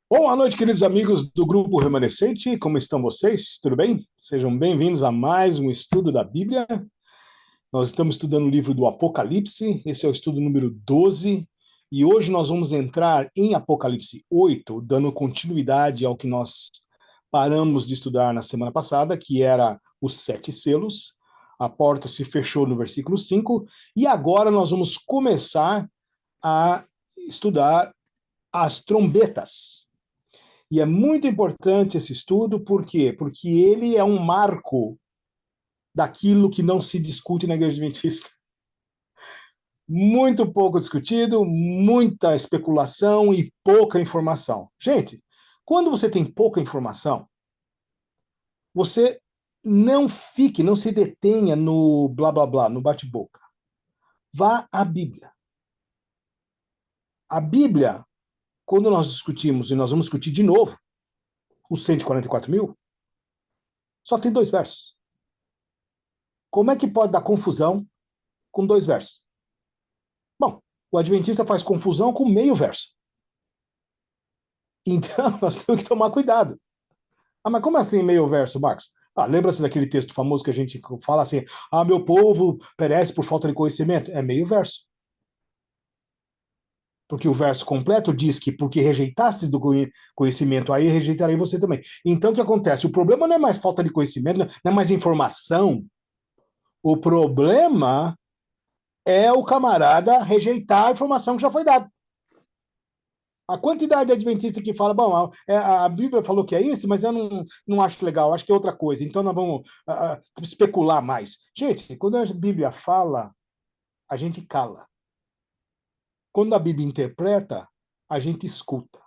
Boa noite, queridos amigos do Grupo Remanescente. Como estão vocês? Tudo bem? Sejam bem-vindos a mais um estudo da Bíblia. Nós estamos estudando o livro do Apocalipse. Esse é o estudo número 12. E hoje nós vamos entrar em Apocalipse 8, dando continuidade ao que nós paramos de estudar na semana passada, que era os sete selos. A porta se fechou no versículo 5. E agora nós vamos começar a estudar as trombetas. E é muito importante esse estudo, por quê? Porque ele é um marco daquilo que não se discute na Igreja Adventista. Muito pouco discutido, muita especulação e pouca informação. Gente, quando você tem pouca informação, você não se detenha no blá blá blá, no bate-boca. Vá à Bíblia. A Bíblia, quando nós discutimos, e nós vamos discutir de novo, os 144 mil, só tem dois versos. Como é que pode dar confusão com dois versos? Bom, o adventista faz confusão com meio verso. Então, nós temos que tomar cuidado. Ah, mas como assim meio verso, Marcos? Ah, lembra-se daquele texto famoso que a gente fala assim: ah, meu povo perece por falta de conhecimento? É meio verso. Porque o verso completo diz que porque rejeitaste do conhecimento, aí rejeitarei você também. Então, o que acontece? O problema não é mais falta de conhecimento, não é mais informação. O problema é o camarada rejeitar a informação que já foi dada. A quantidade de adventista que fala, bom, a Bíblia falou que é isso, mas eu não acho legal, acho que é outra coisa, então nós vamos especular mais. Gente, quando a Bíblia fala, a gente cala. Quando a Bíblia interpreta, a gente escuta.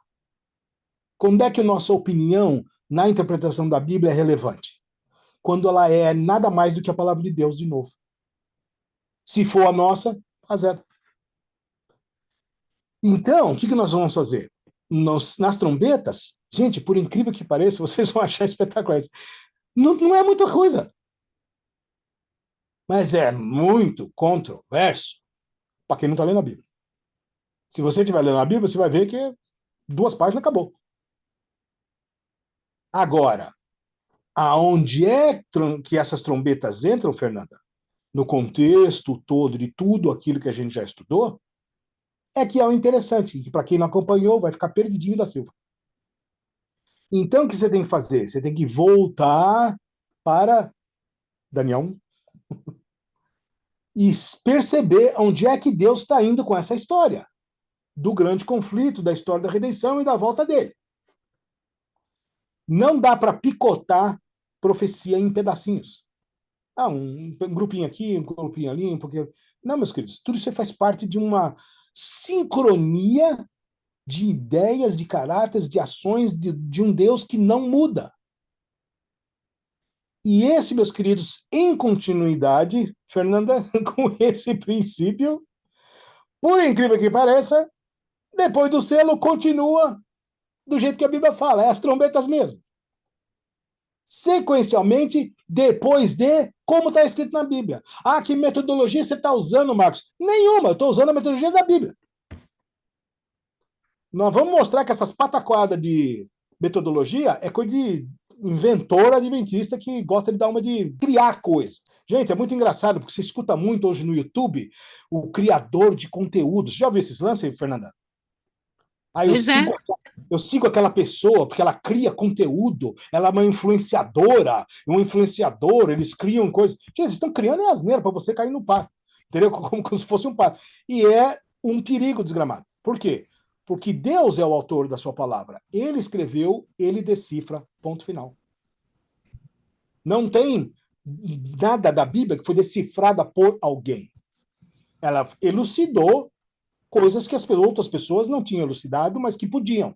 Quando é que a nossa opinião na interpretação da Bíblia é relevante? Quando ela é nada mais do que a palavra de Deus de novo. Se for a nossa, a zero. Então, o que nós vamos fazer? Nas trombetas, gente, por incrível que pareça, vocês vão achar espetacular. Não é muita coisa, mas é muito controverso para quem não está lendo a Bíblia. Se você estiver lendo a Bíblia, você vai ver que duas páginas acabou. Agora, aonde é que essas trombetas entram, Fernanda? No contexto todo de tudo aquilo que a gente já estudou, é que é o interessante, que para quem não acompanhou, vai ficar perdidinho da Silva. Então, o que você tem que fazer? Você tem que voltar para Daniel 1 e perceber onde é que Deus está indo com essa história do grande conflito, da história da redenção e da volta dele. Não dá para picotar profecia em pedacinhos. Ah, um grupinho aqui, um grupinho ali, um pouquinho. Não, meus queridos, tudo isso faz parte de uma sincronia de ideias, de caráteres, de ações de um Deus que não muda. E esse, meus queridos, em continuidade, Fernanda, com esse princípio, por incrível que pareça, depois do selo continua do jeito que a Bíblia fala, é as trombetas mesmo. Sequencialmente, depois de como está escrito na Bíblia. Ah, que metodologia você está usando, Marcos? Nenhuma, eu estou usando a metodologia da Bíblia. Nós vamos mostrar que essas pataquadas de metodologia é coisa de inventor adventista que gosta de dar uma de criar coisa. Gente, é muito engraçado, porque você escuta muito hoje no YouTube o criador de conteúdos. Já viu esses lances, Fernanda? Aí Pois é. eu sigo aquela pessoa porque ela cria conteúdo, ela é uma influenciadora, um influenciador, eles criam coisas. Gente, eles estão criando asneira para você cair no pato, entendeu? Como se fosse um pato. E é um perigo desgramado. Por quê? Porque Deus é o autor da sua palavra. Ele escreveu, ele decifra, ponto final. Não tem nada da Bíblia que foi decifrada por alguém. Ela elucidou coisas que as outras pessoas não tinham elucidado, mas que podiam.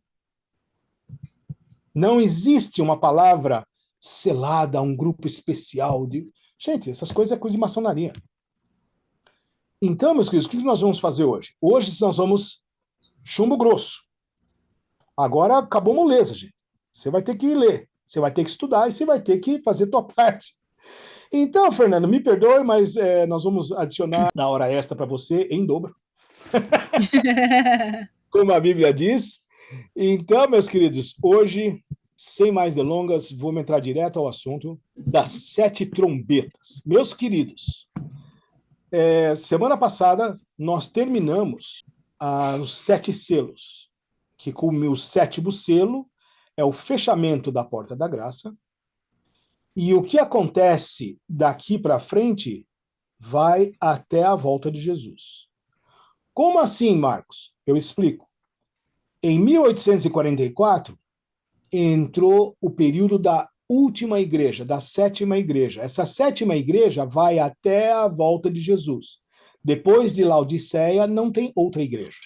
Não existe uma palavra selada a um grupo especial. Gente, essas coisas é coisa de maçonaria. Então, meus queridos, o que nós vamos fazer hoje? Hoje nós vamos chumbo grosso. Agora acabou moleza, gente. Você vai ter que ler, você vai ter que estudar e você vai ter que fazer a tua parte. Então, Fernando, me perdoe, mas nós vamos adicionar na hora extra para você em dobro, como a Bíblia diz. Então, meus queridos, hoje, sem mais delongas, vamos entrar direto ao assunto das 7 trombetas. Meus queridos, semana passada nós terminamos os 7 selos, que com o 7º selo é o fechamento da porta da graça, e o que acontece daqui para frente vai até a volta de Jesus. Como assim, Marcos? Eu explico. Em 1844, entrou o período da última igreja, da 7ª igreja. Essa 7ª igreja vai até a volta de Jesus. Depois de Laodiceia, não tem outra igreja.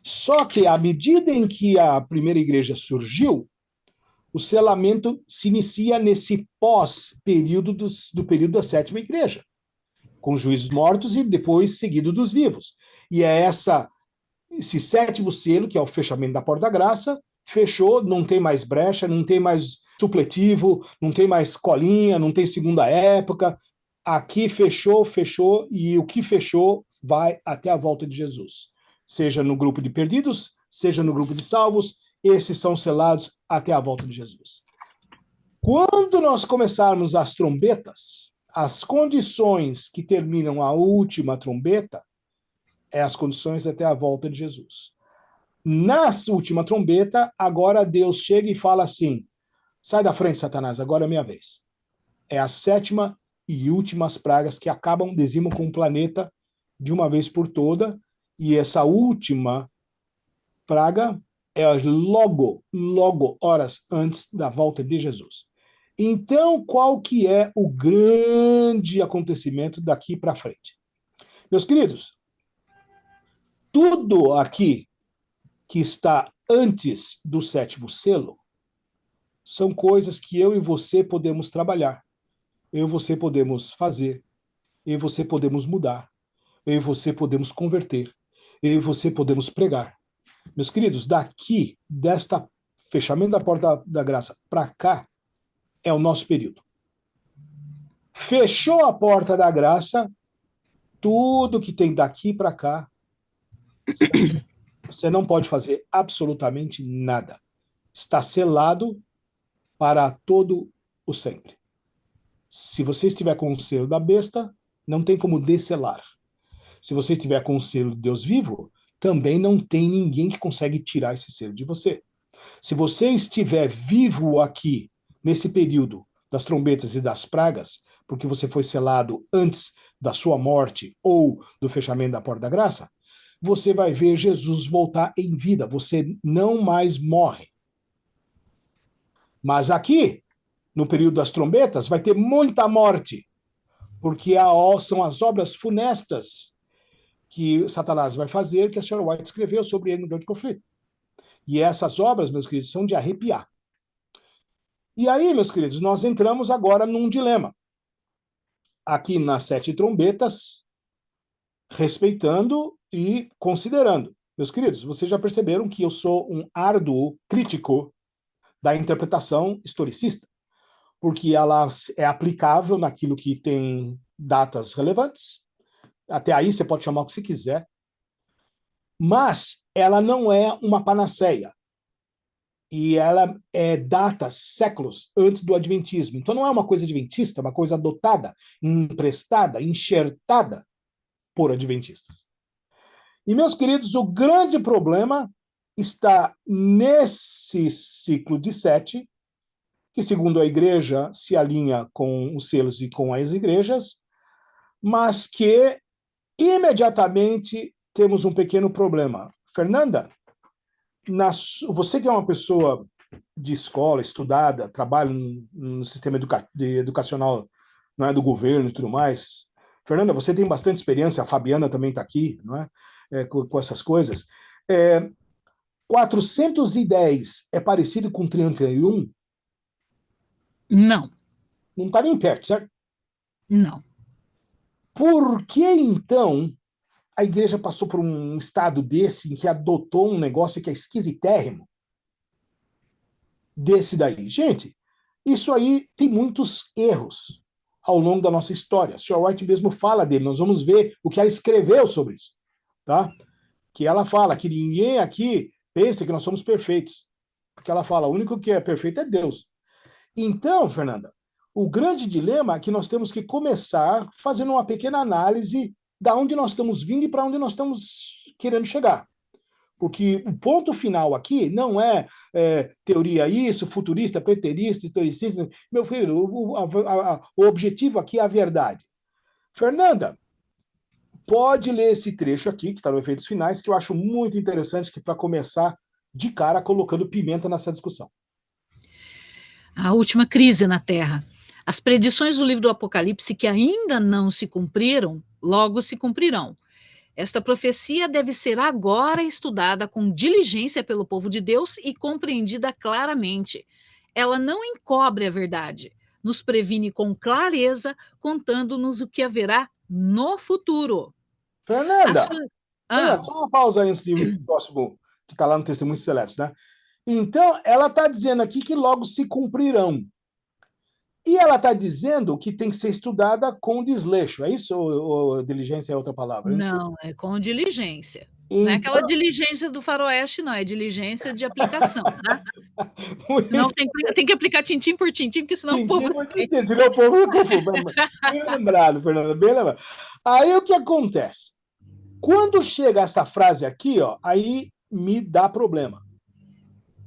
Só que, à medida em que a primeira igreja surgiu, o selamento se inicia nesse pós-período do período da 7ª igreja, com juízos mortos e depois seguido dos vivos. E é esse 7º selo, que é o fechamento da porta da graça, fechou, não tem mais brecha, não tem mais supletivo, não tem mais colinha, não tem segunda época. Aqui fechou, e o que fechou vai até a volta de Jesus. Seja no grupo de perdidos, seja no grupo de salvos, esses são selados até a volta de Jesus. Quando nós começarmos as trombetas, as condições que terminam a última trombeta é as condições até a volta de Jesus. Na última trombeta, agora Deus chega e fala assim: sai da frente, Satanás, agora é minha vez. É a 7ª e últimas pragas que acabam, dizimam com o planeta de uma vez por toda, e essa última praga é logo horas antes da volta de Jesus. Então, qual que é o grande acontecimento daqui para frente? Meus queridos, tudo aqui que está antes do 7º selo são coisas que eu e você podemos trabalhar, eu e você podemos fazer, eu e você podemos mudar, eu e você podemos converter, eu e você podemos pregar. Meus queridos, daqui, desta fechamento da porta da graça para cá, é o nosso período. Fechou a porta da graça, tudo que tem daqui para cá, você não pode fazer absolutamente nada. Está selado para todo o sempre. Se você estiver com o selo da besta, não tem como desselar. Se você estiver com o selo de Deus vivo, também não tem ninguém que consegue tirar esse selo de você. Se você estiver vivo aqui, nesse período das trombetas e das pragas, porque você foi selado antes da sua morte ou do fechamento da porta da graça, você vai ver Jesus voltar em vida. Você não mais morre. Mas aqui, no período das trombetas, vai ter muita morte, porque são as obras funestas que Satanás vai fazer, que a senhora White escreveu sobre ele no Grande Conflito. E essas obras, meus queridos, são de arrepiar. E aí, meus queridos, nós entramos agora num dilema. Aqui nas 7 trombetas, respeitando e considerando. Meus queridos, vocês já perceberam que eu sou um árduo crítico da interpretação historicista, porque ela é aplicável naquilo que tem datas relevantes. Até aí você pode chamar o que você quiser, mas ela não é uma panaceia. E ela data séculos antes do Adventismo. Então não é uma coisa adventista, é uma coisa adotada, emprestada, enxertada por adventistas. E, meus queridos, o grande problema está nesse ciclo de 7, que, segundo a igreja, se alinha com os selos e com as igrejas, mas que imediatamente temos um pequeno problema. Fernanda, você que é uma pessoa de escola, estudada, trabalha no sistema educacional, não é, do governo e tudo mais. Fernanda, você tem bastante experiência, a Fabiana também está aqui, não é? Com essas coisas. 410 é parecido com 31? Não, Não está nem perto, certo? não. Por que, então, a igreja passou por um estado desse, em que adotou um negócio que é esquisitérrimo, desse daí? Gente, isso aí tem muitos erros ao longo da nossa história. A Sr. White mesmo fala dele, nós vamos ver o que ela escreveu sobre isso, tá? Que ela fala que ninguém aqui pense que nós somos perfeitos. Porque ela fala, o único que é perfeito é Deus. Então, Fernanda, o grande dilema é que nós temos que começar fazendo uma pequena análise da onde nós estamos vindo e para onde nós estamos querendo chegar. Porque o ponto final aqui não é teoria isso, futurista, preterista, historicista. Meu filho, o objetivo aqui é a verdade. Fernanda, pode ler esse trecho aqui, que está no Efeitos Finais, que eu acho muito interessante, que para começar de cara colocando pimenta nessa discussão. A última crise na Terra. As predições do livro do Apocalipse que ainda não se cumpriram, logo se cumprirão. Esta profecia deve ser agora estudada com diligência pelo povo de Deus e compreendida claramente. Ela não encobre a verdade, nos previne com clareza, contando-nos o que haverá no futuro. A Fernanda, so- Fernanda, Ah, só uma pausa antes de ir pro próximo, que está lá no Testemunho Celeste, né? Então, ela está dizendo aqui que logo se cumprirão. E ela está dizendo que tem que ser estudada com desleixo. É isso ou diligência é outra palavra? Eu não sei. não, é com diligência. Não é aquela Então, diligência do faroeste, não, é diligência de aplicação, tá? Senão tem que aplicar tintim por tintim, porque senão o povo entendi, não tem. senão o povo vai confundir. Bem lembrado, Fernanda, bem lembrado. Aí o que acontece? Quando chega essa frase aqui, ó, aí me dá problema.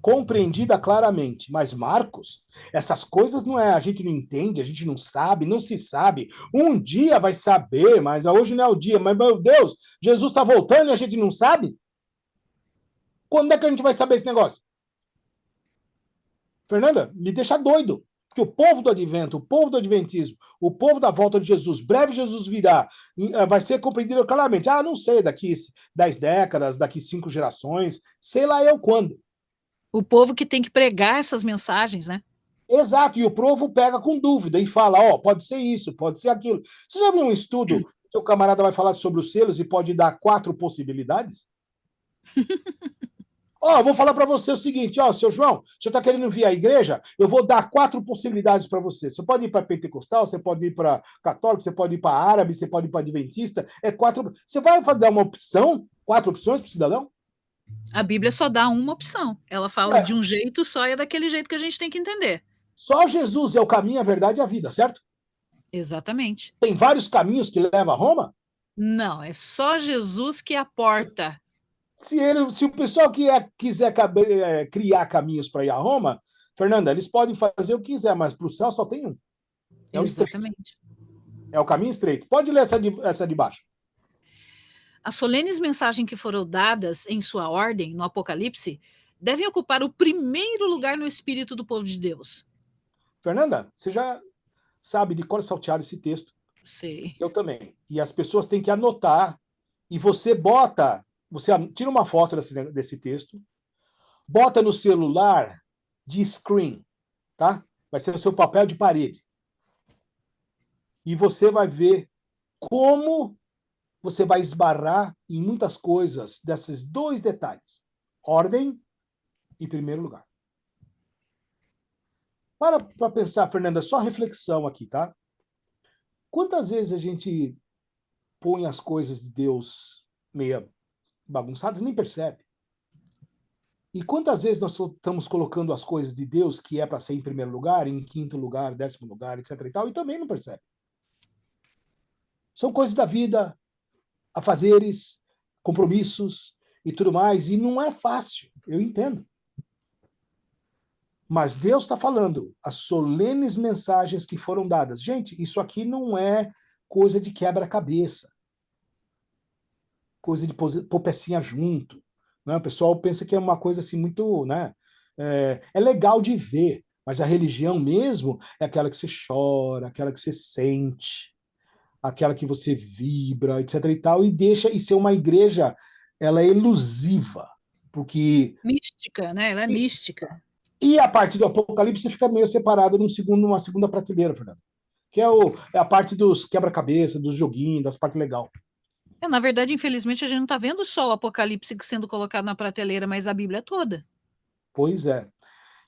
Compreendida claramente. Mas, Marcos, essas coisas não é, a gente não entende, a gente não sabe, não se sabe. Um dia vai saber, mas hoje não é o dia. Mas, meu Deus, Jesus está voltando e a gente não sabe? Quando é que a gente vai saber esse negócio? Fernanda, me deixa doido. Porque o povo do advento, o povo do adventismo, o povo da volta de Jesus, breve Jesus virá, vai ser compreendido claramente. Ah, não sei, daqui 10 décadas, daqui 5 gerações, sei lá eu quando. O povo que tem que pregar essas mensagens, né? Exato, e o povo pega com dúvida e fala, ó, pode ser isso, pode ser aquilo. Você já viu um estudo que o camarada vai falar sobre os selos e pode dar 4 possibilidades? Ó, vou falar para você o seguinte, ó, seu João, você está querendo vir à igreja? Eu vou dar 4 possibilidades para você. Você pode ir para pentecostal, você pode ir para católico, você pode ir para árabe, você pode ir para adventista. É 4. Você vai dar uma opção? 4 opções para o cidadão? A Bíblia só dá uma opção. Ela fala de É, um jeito só e é daquele jeito que a gente tem que entender. só Jesus é o caminho, a verdade e a vida, certo? Exatamente. Tem vários caminhos que levam a Roma. Não, é só Jesus que é a porta. Se o pessoal quiser criar caminhos para ir a Roma, Fernanda, eles podem fazer o que quiser, mas para o céu só tem um. É o estreito. Exatamente. É o caminho estreito. Pode ler essa de baixo. As solenes mensagens que foram dadas em sua ordem no Apocalipse devem ocupar o primeiro lugar no espírito do povo de Deus. Fernanda, você já sabe de cor salteado esse texto. Sei. Eu também. E as pessoas têm que anotar. E você tira uma foto desse texto, bota no celular de screen, tá? Vai ser o seu papel de parede. E você vai ver como você vai esbarrar em muitas coisas desses 2 detalhes: ordem e primeiro lugar. Para pensar, Fernanda, só reflexão aqui, tá? Quantas vezes a gente põe as coisas de Deus meio bagunçadas e nem percebe? E quantas vezes nós estamos colocando as coisas de Deus, que é para ser em primeiro lugar, em quinto lugar, 10º lugar, etc e tal, e também não percebe? São coisas da vida, afazeres, compromissos e tudo mais, e não é fácil, eu entendo. Mas Deus está falando, as solenes mensagens que foram dadas. Gente, isso aqui não é coisa de quebra-cabeça, coisa de pôr pecinha junto. Né? O pessoal pensa que é uma coisa assim muito, né? É legal de ver, mas a religião mesmo é aquela que você chora, aquela que você sente, aquela que você vibra, etc e tal, e deixa e ser uma igreja, ela é elusiva, porque Mística, né? Ela é isso. mística. E a parte do Apocalipse fica meio separada numa segunda prateleira, Fernando. Que é a parte dos quebra-cabeça, dos joguinhos, das partes legais. Na verdade, infelizmente, a gente não está vendo só o Apocalipse sendo colocado na prateleira, mas a Bíblia toda. Pois é.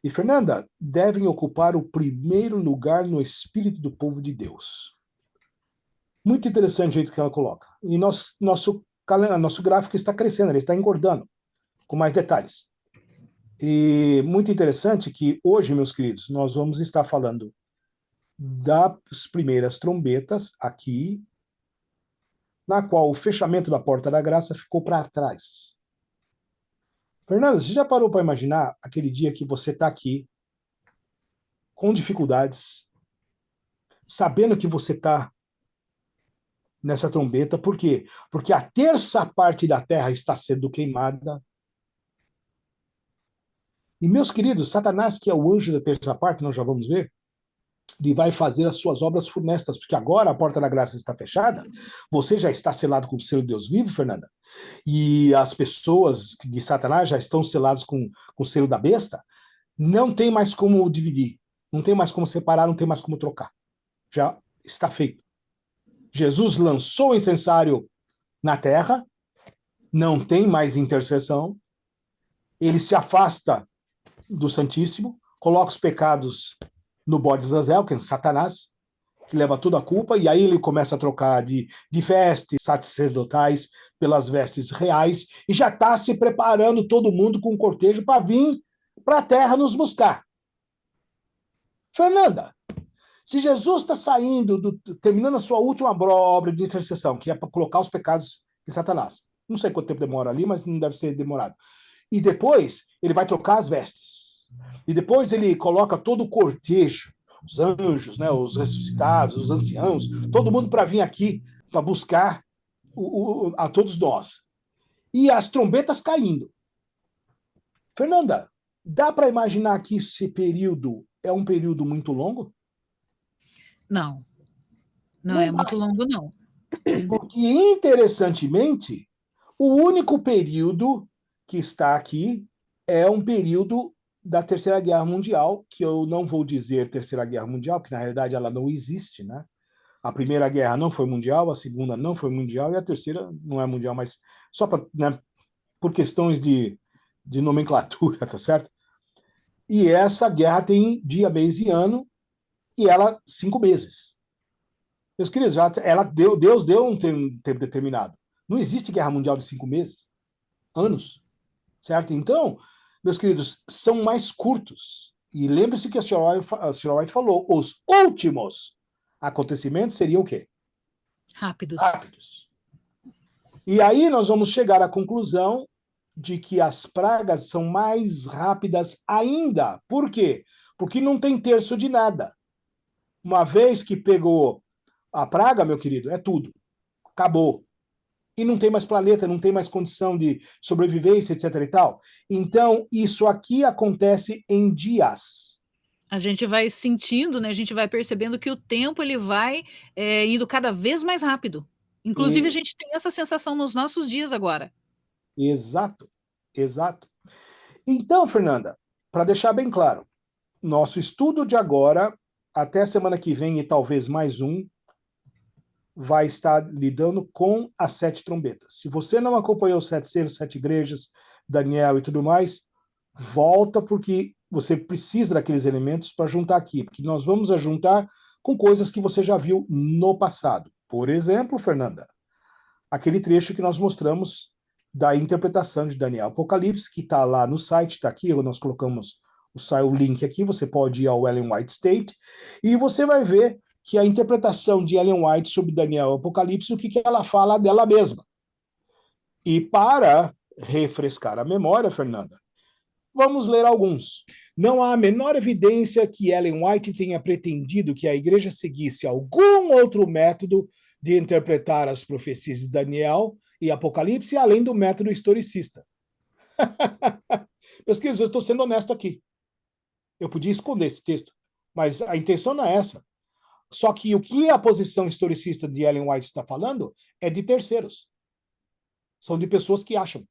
E, Fernanda, devem ocupar o primeiro lugar no espírito do povo de Deus. Muito interessante o jeito que ela coloca. E nosso gráfico está crescendo, ele está engordando, com mais detalhes. E muito interessante que hoje, meus queridos, nós vamos estar falando das primeiras trombetas aqui, na qual o fechamento da porta da graça ficou para trás. Fernanda, você já parou para imaginar aquele dia que você está aqui, com dificuldades, sabendo que você está nessa trombeta? Por quê? Porque a terça parte da terra está sendo queimada. E, meus queridos, Satanás, que é o anjo da terça parte, nós já vamos ver, ele vai fazer as suas obras funestas, porque agora a porta da graça está fechada, você já está selado com o selo de Deus vivo, Fernanda, e as pessoas de Satanás já estão seladas com o selo da besta, não tem mais como dividir, não tem mais como separar, não tem mais como trocar. Já está feito. Jesus lançou o incensário na terra, não tem mais intercessão, ele se afasta do Santíssimo, coloca os pecados no bode Zazel, que é Satanás, que leva toda a culpa, e aí ele começa a trocar de vestes sacerdotais pelas vestes reais, e já está se preparando todo mundo com um cortejo para vir para a terra nos buscar. Fernanda, se Jesus está saindo, terminando a sua última obra de intercessão, que é para colocar os pecados de Satanás, não sei quanto tempo demora ali, mas não deve ser demorado. E depois ele vai trocar as vestes. E depois ele coloca todo o cortejo, os anjos, né, os ressuscitados, os anciãos, todo mundo para vir aqui para buscar a todos nós. E as trombetas caindo. Fernanda, dá para imaginar que esse período é um período muito longo? Não, não Não é dá. muito longo, não. Porque, interessantemente, o único período que está aqui é um período da Terceira Guerra Mundial, que eu não vou dizer Terceira Guerra Mundial, porque na realidade ela não existe, né? A Primeira Guerra não foi mundial, a Segunda não foi mundial e a Terceira não é mundial, mas só pra, né, por questões de nomenclatura, tá certo? E essa guerra tem dia, mês e ano, e ela 5 meses. Meus queridos, Deus deu um tempo determinado. Não existe guerra mundial de 5 meses, anos, certo? Então, meus queridos, são mais curtos. E lembre-se que a senhora White falou, os últimos acontecimentos seriam o quê? Rápidos. Rápidos. E aí nós vamos chegar à conclusão de que as pragas são mais rápidas ainda. Por quê? Porque não tem terço de nada. Uma vez que pegou a praga, meu querido, é tudo. Acabou. E não tem mais planeta, não tem mais condição de sobrevivência, etc. e tal. Então, isso aqui acontece em dias. A gente vai sentindo, né? A gente vai percebendo que o tempo ele vai indo cada vez mais rápido. Inclusive, a E, gente tem essa sensação nos nossos dias agora. exato, exato. Então, Fernanda, para deixar bem claro, nosso estudo de agora, até semana que vem e talvez mais um, vai estar lidando com as 7 trombetas. Se você não acompanhou os 7 selos, 7 igrejas, Daniel e tudo mais, volta porque você precisa daqueles elementos para juntar aqui, porque nós vamos juntar com coisas que você já viu no passado. Por exemplo, Fernanda, aquele trecho que nós mostramos da interpretação de Daniel Apocalipse, que está lá no site, está aqui, nós colocamos o link aqui, você pode ir ao Ellen White State, e você vai ver que a interpretação de Ellen White sobre Daniel Apocalipse, o que ela fala dela mesma. E para refrescar a memória, Fernanda, vamos ler alguns. Não há a menor evidência que Ellen White tenha pretendido que a igreja seguisse algum outro método de interpretar as profecias de Daniel e Apocalipse, além do método historicista. Meus queridos, eu estou sendo honesto aqui. Eu podia esconder esse texto, mas a intenção não é essa. Só que o que a posição historicista de Ellen White está falando é de terceiros. São de pessoas que acham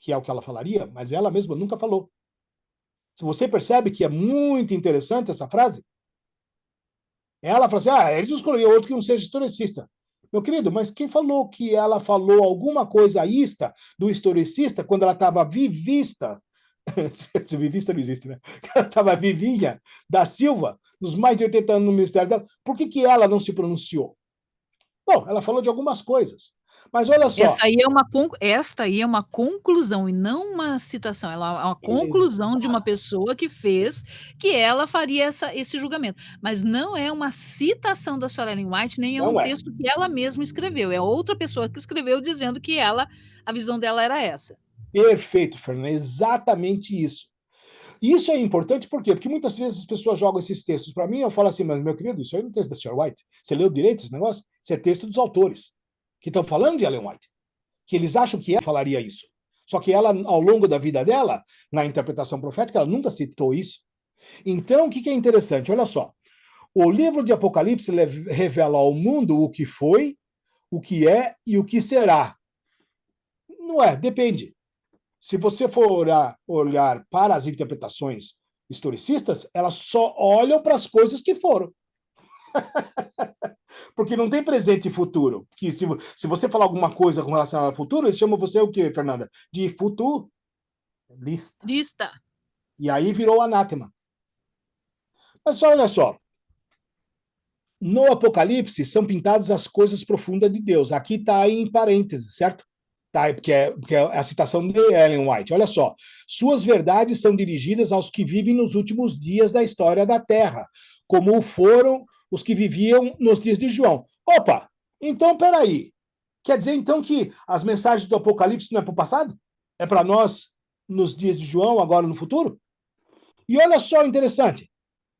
que é o que ela falaria, mas ela mesma nunca falou. Se você percebe que é muito interessante essa frase, ela fala assim, eles escolheram outro que não seja historicista. Meu querido, mas quem falou que ela falou alguma coisa ista do historicista quando ela estava vivista? Vivista não existe, né? Ela estava vivinha da Silva, nos mais de 80 anos no ministério dela. Por que ela não se pronunciou? Bom, ela falou de algumas coisas. Mas olha só, Esta aí é uma conclusão e não uma citação. Ela é uma conclusão de uma exato, pessoa que fez que ela faria esse julgamento. Mas não é uma citação da Sra. Ellen White, nem é um não é. texto que ela mesma escreveu. É outra pessoa que escreveu dizendo que a visão dela era essa. Perfeito, Fernando, é exatamente isso. E isso é importante por quê? Porque muitas vezes as pessoas jogam esses textos para mim e eu falo assim, mas meu querido, isso aí não é texto da Sra. White. Você leu direito esse negócio? Isso é texto dos autores, que estão falando de Ellen White, que eles acham que ela falaria isso. Só que ela, ao longo da vida dela, na interpretação profética, ela nunca citou isso. Então, o que é interessante? Olha só. O livro de Apocalipse revela ao mundo o que foi, o que é e o que será. Não é, depende. Se você for olhar para as interpretações historicistas, elas só olham para as coisas que foram. Porque não tem presente e futuro. Que se você falar alguma coisa com relação ao futuro, eles chamam você o quê, Fernanda? De futurista. Lista. E aí virou anátema. Mas olha só, no Apocalipse são pintadas as coisas profundas de Deus. Aqui está em parênteses, certo? Tá, porque é a citação de Ellen White. Olha só. Suas verdades são dirigidas aos que vivem nos últimos dias da história da Terra, como foram os que viviam nos dias de João. Opa! Então, peraí. Quer dizer, então, que as mensagens do Apocalipse não é para o passado? É para nós nos dias de João, agora no futuro? E olha só interessante.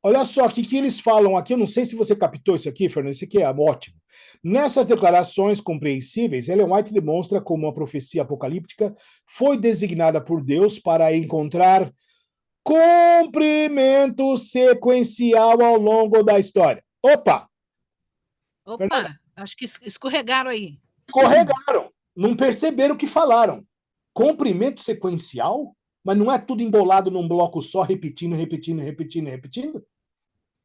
Olha só o que eles falam aqui. Eu não sei se você captou isso aqui, Fernando. Isso aqui é ótimo. Nessas declarações compreensíveis, Ellen White demonstra como a profecia apocalíptica foi designada por Deus para encontrar cumprimento sequencial ao longo da história. Opa! Fernanda, Opa, acho que escorregaram aí. escorregaram. Não perceberam o que falaram. Comprimento sequencial? Mas não é tudo embolado num bloco só, repetindo, repetindo, repetindo, repetindo?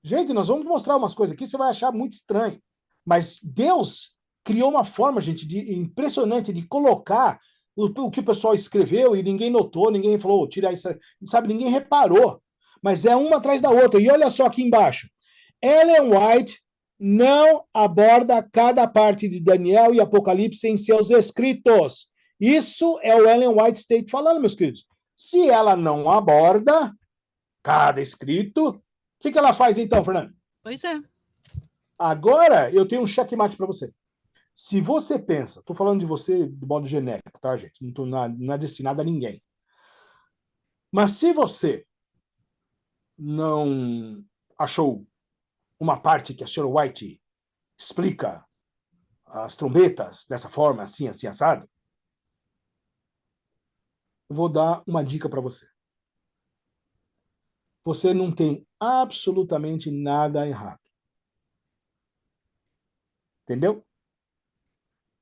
Gente, nós vamos mostrar umas coisas aqui, você vai achar muito estranho. Mas Deus criou uma forma, gente, impressionante de colocar o que o pessoal escreveu e ninguém notou, ninguém falou, tira isso, sabe, ninguém reparou. Mas é uma atrás da outra. E olha só aqui embaixo. Ellen White não aborda cada parte de Daniel e Apocalipse em seus escritos. Isso é o Ellen White State falando, meus queridos. Se ela não aborda cada escrito, o que ela faz então, Fernando? Pois é. Agora eu tenho um checkmate para você. Se você pensa, estou falando de você de modo genérico, tá, gente? Não é destinado a ninguém. Mas se você não achou uma parte que a Sr. White explica as trombetas dessa forma, assim, assim, assado, eu vou dar uma dica para você. Você não tem absolutamente nada errado. Entendeu?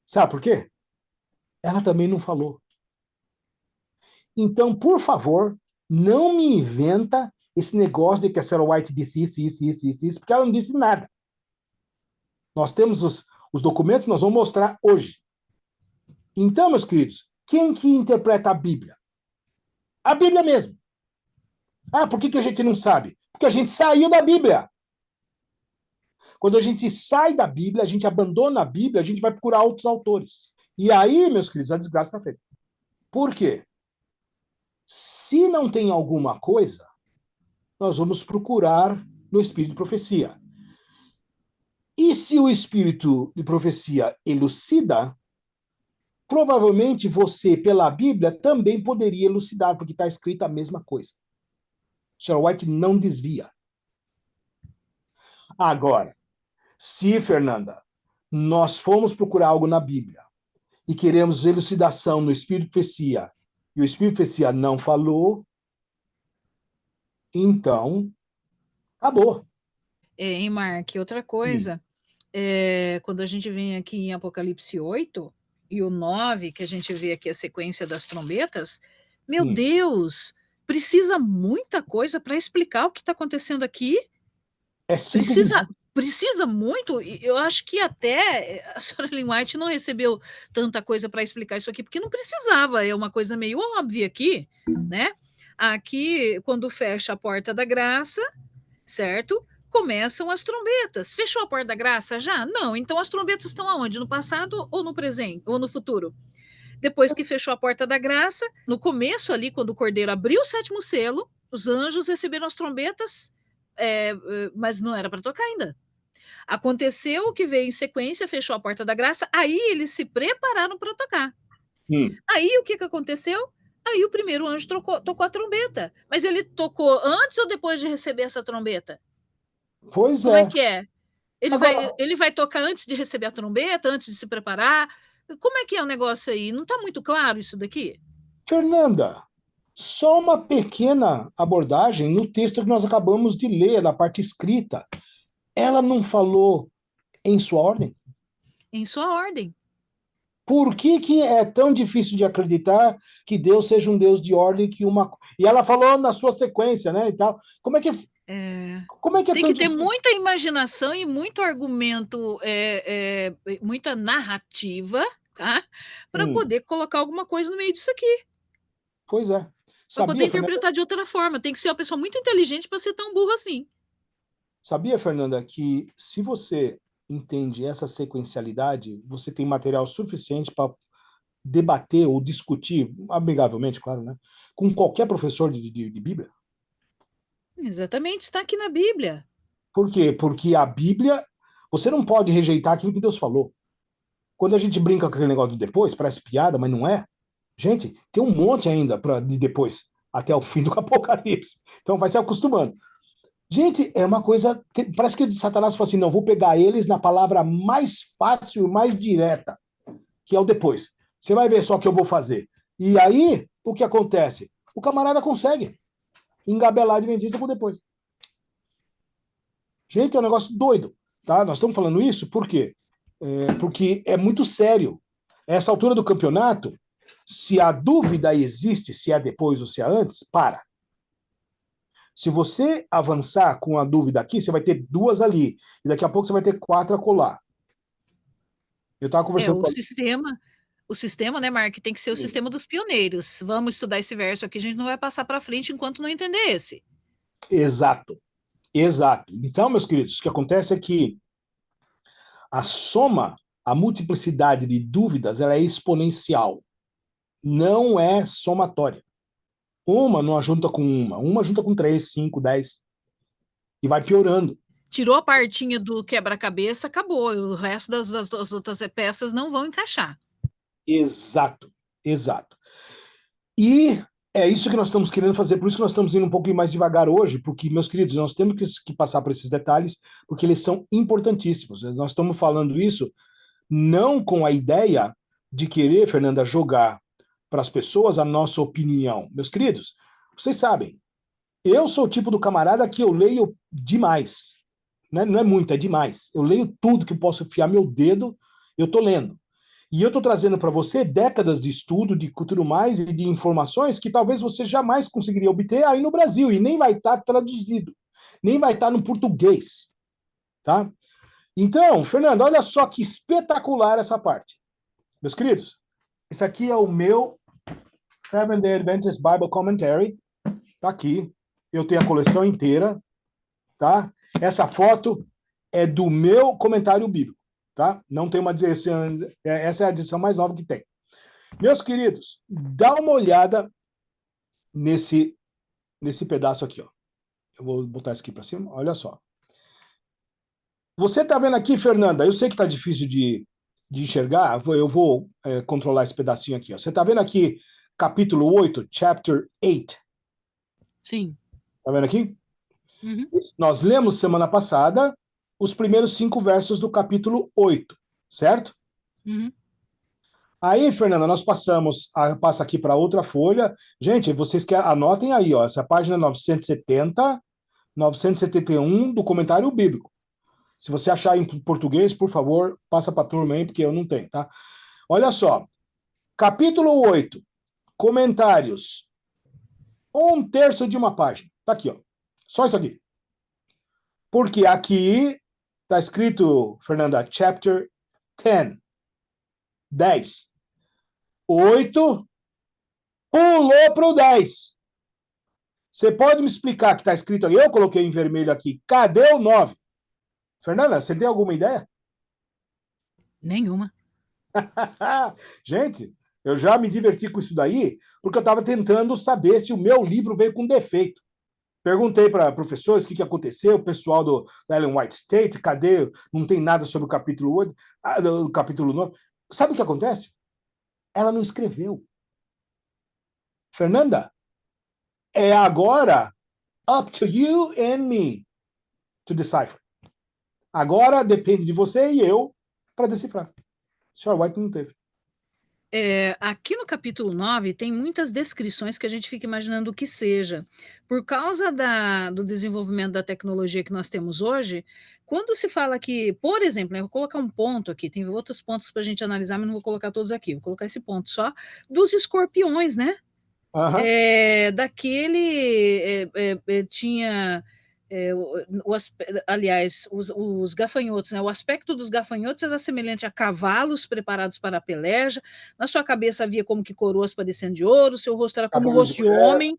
Sabe por quê? Ela também não falou. Então, por favor, não me inventa esse negócio de que a Sarah White disse isso, porque ela não disse nada. Nós temos os documentos, nós vamos mostrar hoje. Então, meus queridos, quem que interpreta a Bíblia? A Bíblia mesmo. Ah, por que a gente não sabe? Porque a gente saiu da Bíblia. Quando a gente sai da Bíblia, a gente abandona a Bíblia, a gente vai procurar outros autores. E aí, meus queridos, a desgraça está feita. Por quê? Se não tem alguma coisa, nós vamos procurar no espírito de profecia. E se o espírito de profecia elucida, provavelmente você, pela Bíblia, também poderia elucidar, porque está escrita a mesma coisa. Sr. White não desvia. Agora, se, Fernanda, nós formos procurar algo na Bíblia e queremos elucidação no espírito de profecia, e o espírito de profecia não falou, então, acabou. Hein, Mark? Outra Sim. coisa, quando a gente vem aqui em Apocalipse 8 e o 9, que a gente vê aqui a sequência das trombetas, meu Deus, precisa muita coisa para explicar o que está acontecendo aqui. É simples Precisa, demais. precisa muito. Eu acho que até a senhora Ellen White não recebeu tanta coisa para explicar isso aqui, porque não precisava. É uma coisa meio óbvia aqui, né? Aqui, quando fecha a porta da graça, certo? começam as trombetas. Fechou a porta da graça já? Não. Então as trombetas estão aonde? No passado ou no presente? Ou no futuro? Depois que fechou a porta da graça, no começo ali, quando o cordeiro abriu o sétimo selo, os anjos receberam as trombetas, mas não era para tocar ainda. Aconteceu o que veio em sequência, fechou a porta da graça, aí eles se prepararam para tocar. Aí o que aconteceu? Aí o primeiro anjo tocou a trombeta. Mas ele tocou antes ou depois de receber essa trombeta? Pois Como é é. que é? Agora, Ele vai tocar antes de receber a trombeta, antes de se preparar? Como é que é o negócio aí? Não está muito claro isso daqui? Fernanda, só uma pequena abordagem no texto que nós acabamos de ler, na parte escrita. Ela não falou em sua ordem? Em sua ordem. Por que, que é tão difícil de acreditar que Deus seja um Deus de ordem que uma. E ela falou na sua sequência, né? E tal. É, Como é que é tem tão que ter difícil? muita imaginação e muito argumento, muita narrativa, tá? Para Hum, poder colocar alguma coisa no meio disso aqui. pois é. Para poder Sabia, Fernanda? interpretar de outra forma. Tem que ser uma pessoa muito inteligente para ser tão burro assim. Sabia, Fernanda, que se você entende essa sequencialidade, você tem material suficiente para debater ou discutir, amigavelmente, claro, né? Com qualquer professor de Bíblia? Exatamente, está aqui na Bíblia. Por quê? Porque a Bíblia, você não pode rejeitar aquilo que Deus falou. Quando a gente brinca com aquele negócio do depois, parece piada, mas não é. Gente, tem um monte ainda de depois, até o fim do Apocalipse. Então vai se acostumando. Gente, é uma coisa que parece que Satanás falou assim: não, vou pegar eles na palavra mais fácil e mais direta, que é o depois. Você vai ver só o que eu vou fazer. E aí, o que acontece? O camarada consegue engabelar a adventista com depois. Gente, é um negócio doido, tá? Nós estamos falando isso por quê? Porque é muito sério. Essa altura do campeonato, se a dúvida existe se é depois ou se é antes, para. Se você avançar com a dúvida aqui, você vai ter duas ali. E daqui a pouco você vai ter quatro a colar. Eu estava É, conversando com a Alice. o sistema, né, Mark, tem que ser o sistema dos pioneiros. Vamos estudar esse verso aqui, a gente não vai passar para frente enquanto não entender esse. Exato, exato. Então, meus queridos, o que acontece é que a soma, a multiplicidade de dúvidas, ela é exponencial. Não é somatória. Uma não junta com uma junta com 3, 5, 10 e vai piorando. Tirou a partinha do quebra-cabeça, acabou. O resto das outras peças não vão encaixar. Exato, exato. E é isso que nós estamos querendo fazer, por isso que nós estamos indo um pouco mais devagar hoje, porque, meus queridos, nós temos que passar por esses detalhes, porque eles são importantíssimos. Nós estamos falando isso não com a ideia de querer, Fernanda, jogar para as pessoas a nossa opinião. Meus queridos, vocês sabem, eu sou o tipo do camarada que eu leio demais. Né? Não é muito, é demais. Eu leio tudo que eu posso enfiar meu dedo, eu estou lendo. E eu estou trazendo para você décadas de estudo, de tudo mais, e de informações que talvez você jamais conseguiria obter aí no Brasil, e nem vai estar traduzido, nem vai estar no português. Tá? Então, Fernando, olha só que espetacular essa parte. Meus queridos, esse aqui é o meu Seventh-day Adventist Bible Commentary. Tá aqui. Eu tenho a coleção inteira, tá? Essa foto é do meu comentário bíblico, tá? Não tem uma edição, essa é a edição mais nova que tem. Meus queridos, dá uma olhada nesse pedaço aqui, ó. Eu vou botar isso aqui para cima, olha só. Você tá vendo aqui, Fernanda? Eu sei que tá difícil de enxergar, eu vou controlar esse pedacinho aqui, ó. Você tá vendo aqui capítulo 8, chapter 8? Sim. Tá vendo aqui? Uhum. Nós lemos semana passada os primeiros 5 versos do capítulo 8, certo? Uhum. Aí, Fernanda, nós passa aqui para outra folha. Gente, vocês que anotem aí, ó, essa página 970, 971 do comentário bíblico. Se você achar em português, por favor, passa para a turma aí, porque eu não tenho, tá? Olha só. Capítulo 8, comentários. Um terço de uma página. Tá aqui, ó. Só isso aqui. Porque aqui tá escrito, Fernanda, chapter 10. 10. 8 pulou pro 10. Você pode me explicar que está escrito aí? Eu coloquei em vermelho aqui. Cadê o 9? Fernanda, você tem alguma ideia? Nenhuma. Gente, eu já me diverti com isso daí, porque eu estava tentando saber se o meu livro veio com defeito. Perguntei para professores o que aconteceu, o pessoal da Ellen White State, cadê? Não tem nada sobre o capítulo 8, do capítulo 9. Sabe o que acontece? Ela não escreveu. Fernanda, é agora up to you and me to decipher. Agora depende de você e eu para decifrar. O Sr. White não teve. Aqui no capítulo 9 tem muitas descrições que a gente fica imaginando o que seja. Por causa do desenvolvimento da tecnologia que nós temos hoje, quando se fala que, por exemplo, né, eu vou colocar um ponto aqui, tem outros pontos para a gente analisar, mas não vou colocar todos aqui, vou colocar esse ponto só, dos escorpiões, né? Aham. Tinha aliás, os gafanhotos, né? O aspecto dos gafanhotos era semelhante a cavalos preparados para a peleja. Na sua cabeça havia como que coroas parecendo de ouro, seu rosto era como o Cabelo de rosto de mulher. homem,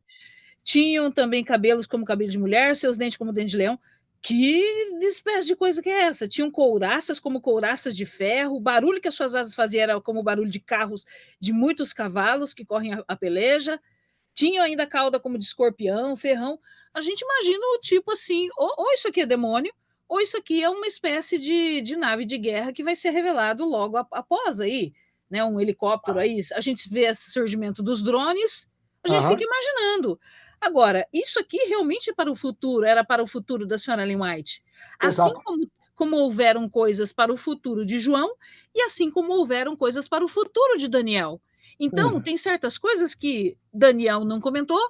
tinham também cabelos como cabelo de mulher, seus dentes como dente de leão. Que espécie de coisa que é essa? Tinham couraças como couraças de ferro, o barulho que as suas asas faziam era como o barulho de carros de muitos cavalos que correm a peleja. Tinham ainda cauda como de escorpião, ferrão. A gente imagina o tipo assim, ou isso aqui é demônio, ou isso aqui é uma espécie de nave de guerra que vai ser revelado logo após aí, né? Um helicóptero aí. A gente vê esse surgimento dos drones, a gente fica Aham. imaginando. Agora, isso aqui realmente para o futuro, era para o futuro da senhora Ellen White. Assim Exato. como houveram coisas para o futuro de João, e assim como houveram coisas para o futuro de Daniel. Então, Uhum. tem certas coisas que Daniel não comentou,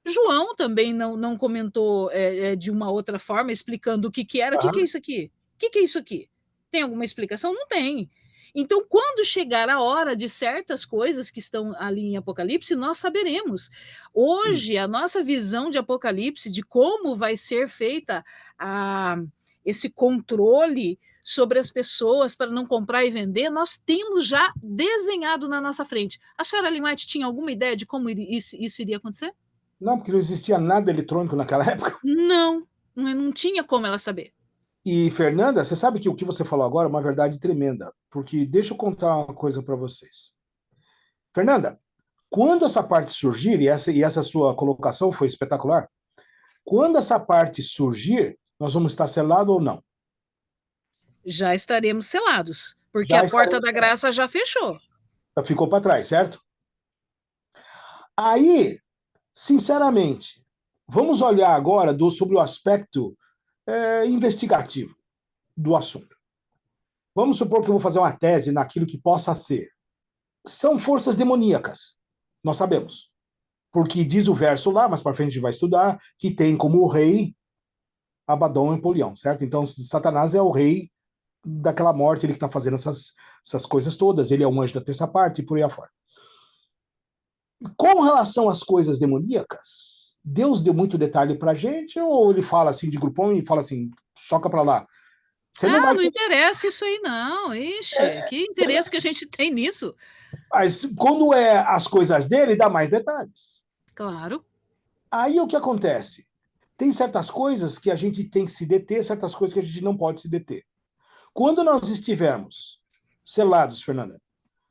João também não comentou de uma outra forma, explicando o que, que era. O que, que é Aham. isso aqui? O que, que é isso aqui? Tem alguma explicação? Não tem. Então, quando chegar a hora de certas coisas que estão ali em Apocalipse, nós saberemos. Hoje, a nossa visão de Apocalipse, de como vai ser feita a, esse controle sobre as pessoas para não comprar e vender, nós temos já desenhado na nossa frente. A senhora Ellen White tinha alguma ideia de como isso iria acontecer? Não, porque não existia nada eletrônico naquela época. Não tinha como ela saber. E, Fernanda, você sabe que o que você falou agora é uma verdade tremenda, porque deixa eu contar uma coisa para vocês. Fernanda, quando essa parte surgir, e essa sua colocação foi espetacular, quando essa parte surgir, nós vamos estar selados ou não? Já estaremos selados, porque Já a porta estaremos da selados. graça já fechou. Ficou para trás, certo? Aí, sinceramente, vamos olhar agora sobre o aspecto investigativo do assunto. Vamos supor que eu vou fazer uma tese naquilo que possa ser. São forças demoníacas, nós sabemos. Porque diz o verso lá, mas para frente a gente vai estudar, que tem como rei Abaddon e Polião, certo? Então, Satanás é o rei daquela morte, ele que está fazendo essas coisas todas, ele é um anjo da terça parte e por aí afora. Com relação às coisas demoníacas, Deus deu muito detalhe pra gente, ou ele fala assim de grupão e fala assim, choca pra lá. Você não vai Não ter. interessa isso aí, não. Ixi, que Não, interesse que a gente tem nisso? mas quando é as coisas dele, dá mais detalhes. Claro. Aí o que acontece? Tem certas coisas que a gente tem que se deter, certas coisas que a gente não pode se deter. Quando nós estivermos selados, Fernanda,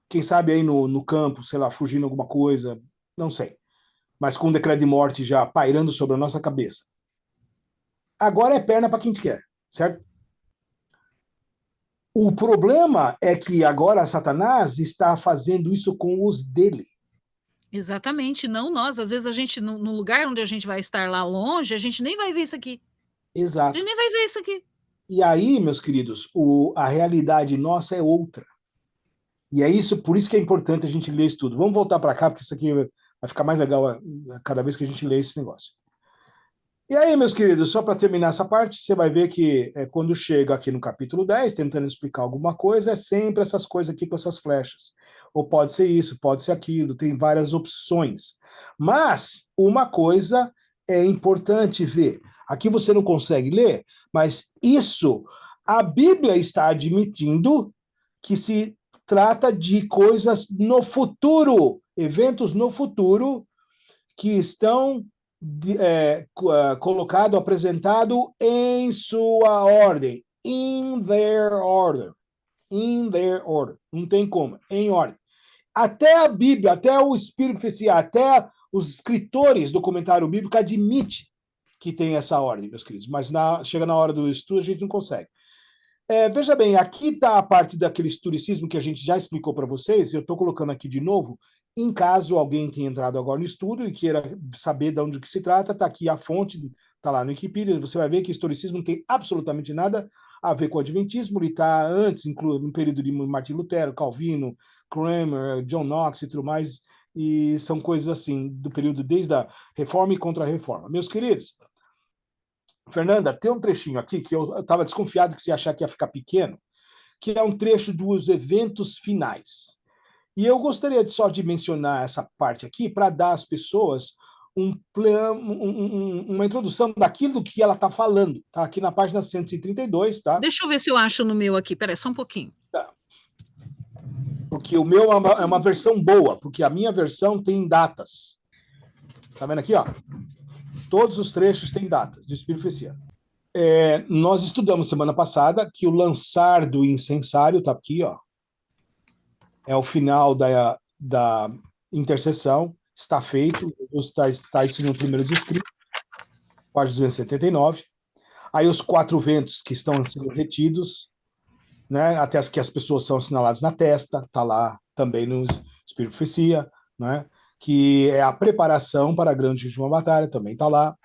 quem sabe aí no campo, sei lá, fugindo alguma coisa, não sei, mas com o decreto de morte já pairando sobre a nossa cabeça. Agora é perna para quem te quer, certo? O problema é que agora Satanás está fazendo isso com os dele. Exatamente, não nós. Às vezes a gente, no lugar onde a gente vai estar lá longe, a gente nem vai ver isso aqui. A Exato. gente nem vai ver isso aqui. E aí, meus queridos, a realidade nossa é outra. E é isso, por isso que é importante a gente ler isso tudo. Vamos voltar para cá, porque isso aqui vai ficar mais legal cada vez que a gente lê esse negócio. E aí, meus queridos, só para terminar essa parte, você vai ver que quando chega aqui no capítulo 10, tentando explicar alguma coisa, é sempre essas coisas aqui com essas flechas. Ou pode ser isso, pode ser aquilo, tem várias opções. Mas uma coisa é importante ver. Aqui você não consegue ler, mas isso a Bíblia está admitindo que se trata de coisas no futuro, eventos no futuro que estão colocado, apresentado em sua ordem. In their order. In their order. Não tem como. Em ordem. Até a Bíblia, até o Espírito Profecia, até os escritores do comentário bíblico admite que tem essa ordem, meus queridos. Mas chega na hora do estudo, a gente não consegue. Veja bem, aqui está a parte daquele historicismo que a gente já explicou para vocês. Eu estou colocando aqui de novo, em caso alguém tenha entrado agora no estudo e queira saber de onde que se trata, está aqui a fonte, está lá no Wikipedia. Você vai ver que historicismo não tem absolutamente nada a ver com o adventismo. Ele está antes, no período de Martim Lutero, Calvino, Cranmer, John Knox e tudo mais. E são coisas assim, do período desde a Reforma e Contra-Reforma. Meus queridos, Fernanda, tem um trechinho aqui que eu estava desconfiado que você ia achar que ia ficar pequeno, que é um trecho dos eventos finais. E eu gostaria só de mencionar essa parte aqui para dar às pessoas uma introdução daquilo que ela está falando. Tá aqui na página 132, tá? Deixa eu ver se eu acho no meu aqui. Peraí, só um pouquinho. Tá. Porque o meu é uma versão boa, porque a minha versão tem datas. Tá vendo aqui, ó? Todos os trechos têm datas de Espírito Profecia. Nós estudamos semana passada que o lançar do incensário, tá aqui, ó. É o final da intercessão, está feito, está isso no Primeiros Escritos, página 279. Aí os 4 ventos que estão sendo retidos, né, até que as pessoas são assinaladas na testa, está lá também no Espírito de Profecia, né, que é a preparação para a grande última batalha, também está lá.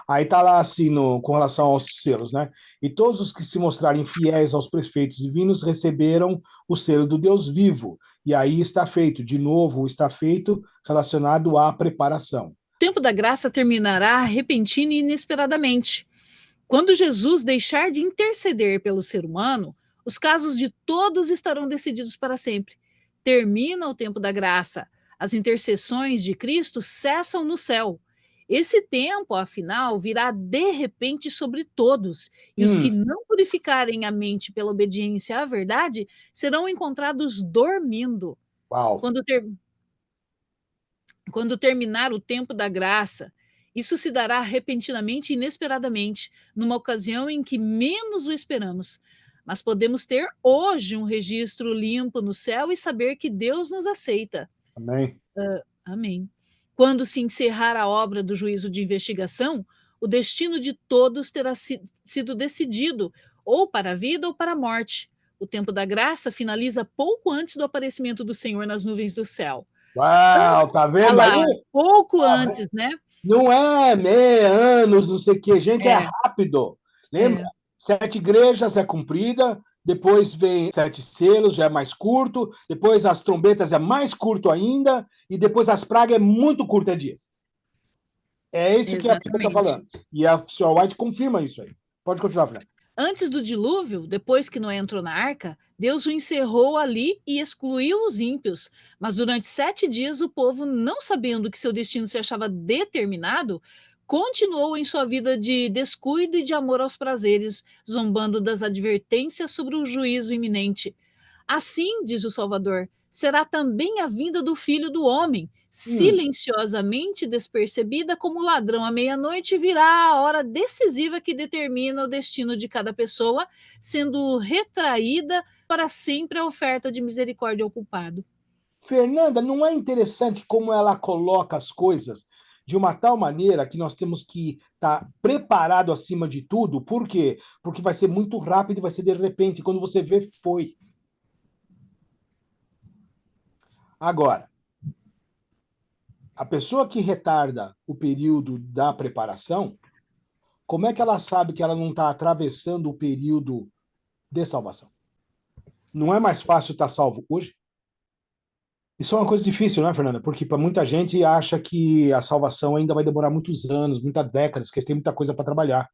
Aí está lá assim, com relação aos selos, né? E todos os que se mostrarem fiéis aos prefeitos divinos receberam o selo do Deus vivo. E aí está feito, de novo, está feito relacionado à preparação. O tempo da graça terminará repentina e inesperadamente. Quando Jesus deixar de interceder pelo ser humano, os casos de todos estarão decididos para sempre. Termina o tempo da graça. As intercessões de Cristo cessam no céu. Esse tempo, afinal, virá de repente sobre todos, e os que não purificarem a mente pela obediência à verdade serão encontrados dormindo. Uau. Quando terminar o tempo da graça, isso se dará repentinamente e inesperadamente, numa ocasião em que menos o esperamos. Mas podemos ter hoje um registro limpo no céu e saber que Deus nos aceita. Amém. Amém. Quando se encerrar a obra do juízo de investigação, o destino de todos terá sido decidido, ou para a vida ou para a morte. O tempo da graça finaliza pouco antes do aparecimento do Senhor nas nuvens do céu. Uau, tá vendo Lá, aí? pouco antes, né? Não é anos, não sei o que, gente, é rápido. Lembra? 7 igrejas é cumprida, depois vem 7 selos, já é mais curto, depois as trombetas é mais curto ainda, e depois as pragas é muito curto, dias. É isso que a Bíblia está falando. E a senhora White confirma isso aí. Pode continuar, Fernanda. Antes do dilúvio, depois que Noé entrou na arca, Deus o encerrou ali e excluiu os ímpios. Mas durante 7 dias, o povo, não sabendo que seu destino se achava determinado, continuou em sua vida de descuido e de amor aos prazeres, zombando das advertências sobre o juízo iminente. Assim, diz o Salvador, será também a vinda do Filho do Homem. Silenciosamente despercebida como ladrão à meia-noite, virá a hora decisiva que determina o destino de cada pessoa, sendo retraída para sempre a oferta de misericórdia ao culpado. Fernanda, não é interessante como ela coloca as coisas de uma tal maneira que nós temos que estar preparado acima de tudo? Por quê? Porque vai ser muito rápido e vai ser de repente. Quando você vê, foi. Agora, a pessoa que retarda o período da preparação, como é que ela sabe que ela não está atravessando o período de salvação? Não é mais fácil estar salvo hoje? Isso é uma coisa difícil, né, Fernanda? Porque para muita gente acha que a salvação ainda vai demorar muitos anos, muitas décadas, porque tem muita coisa para trabalhar.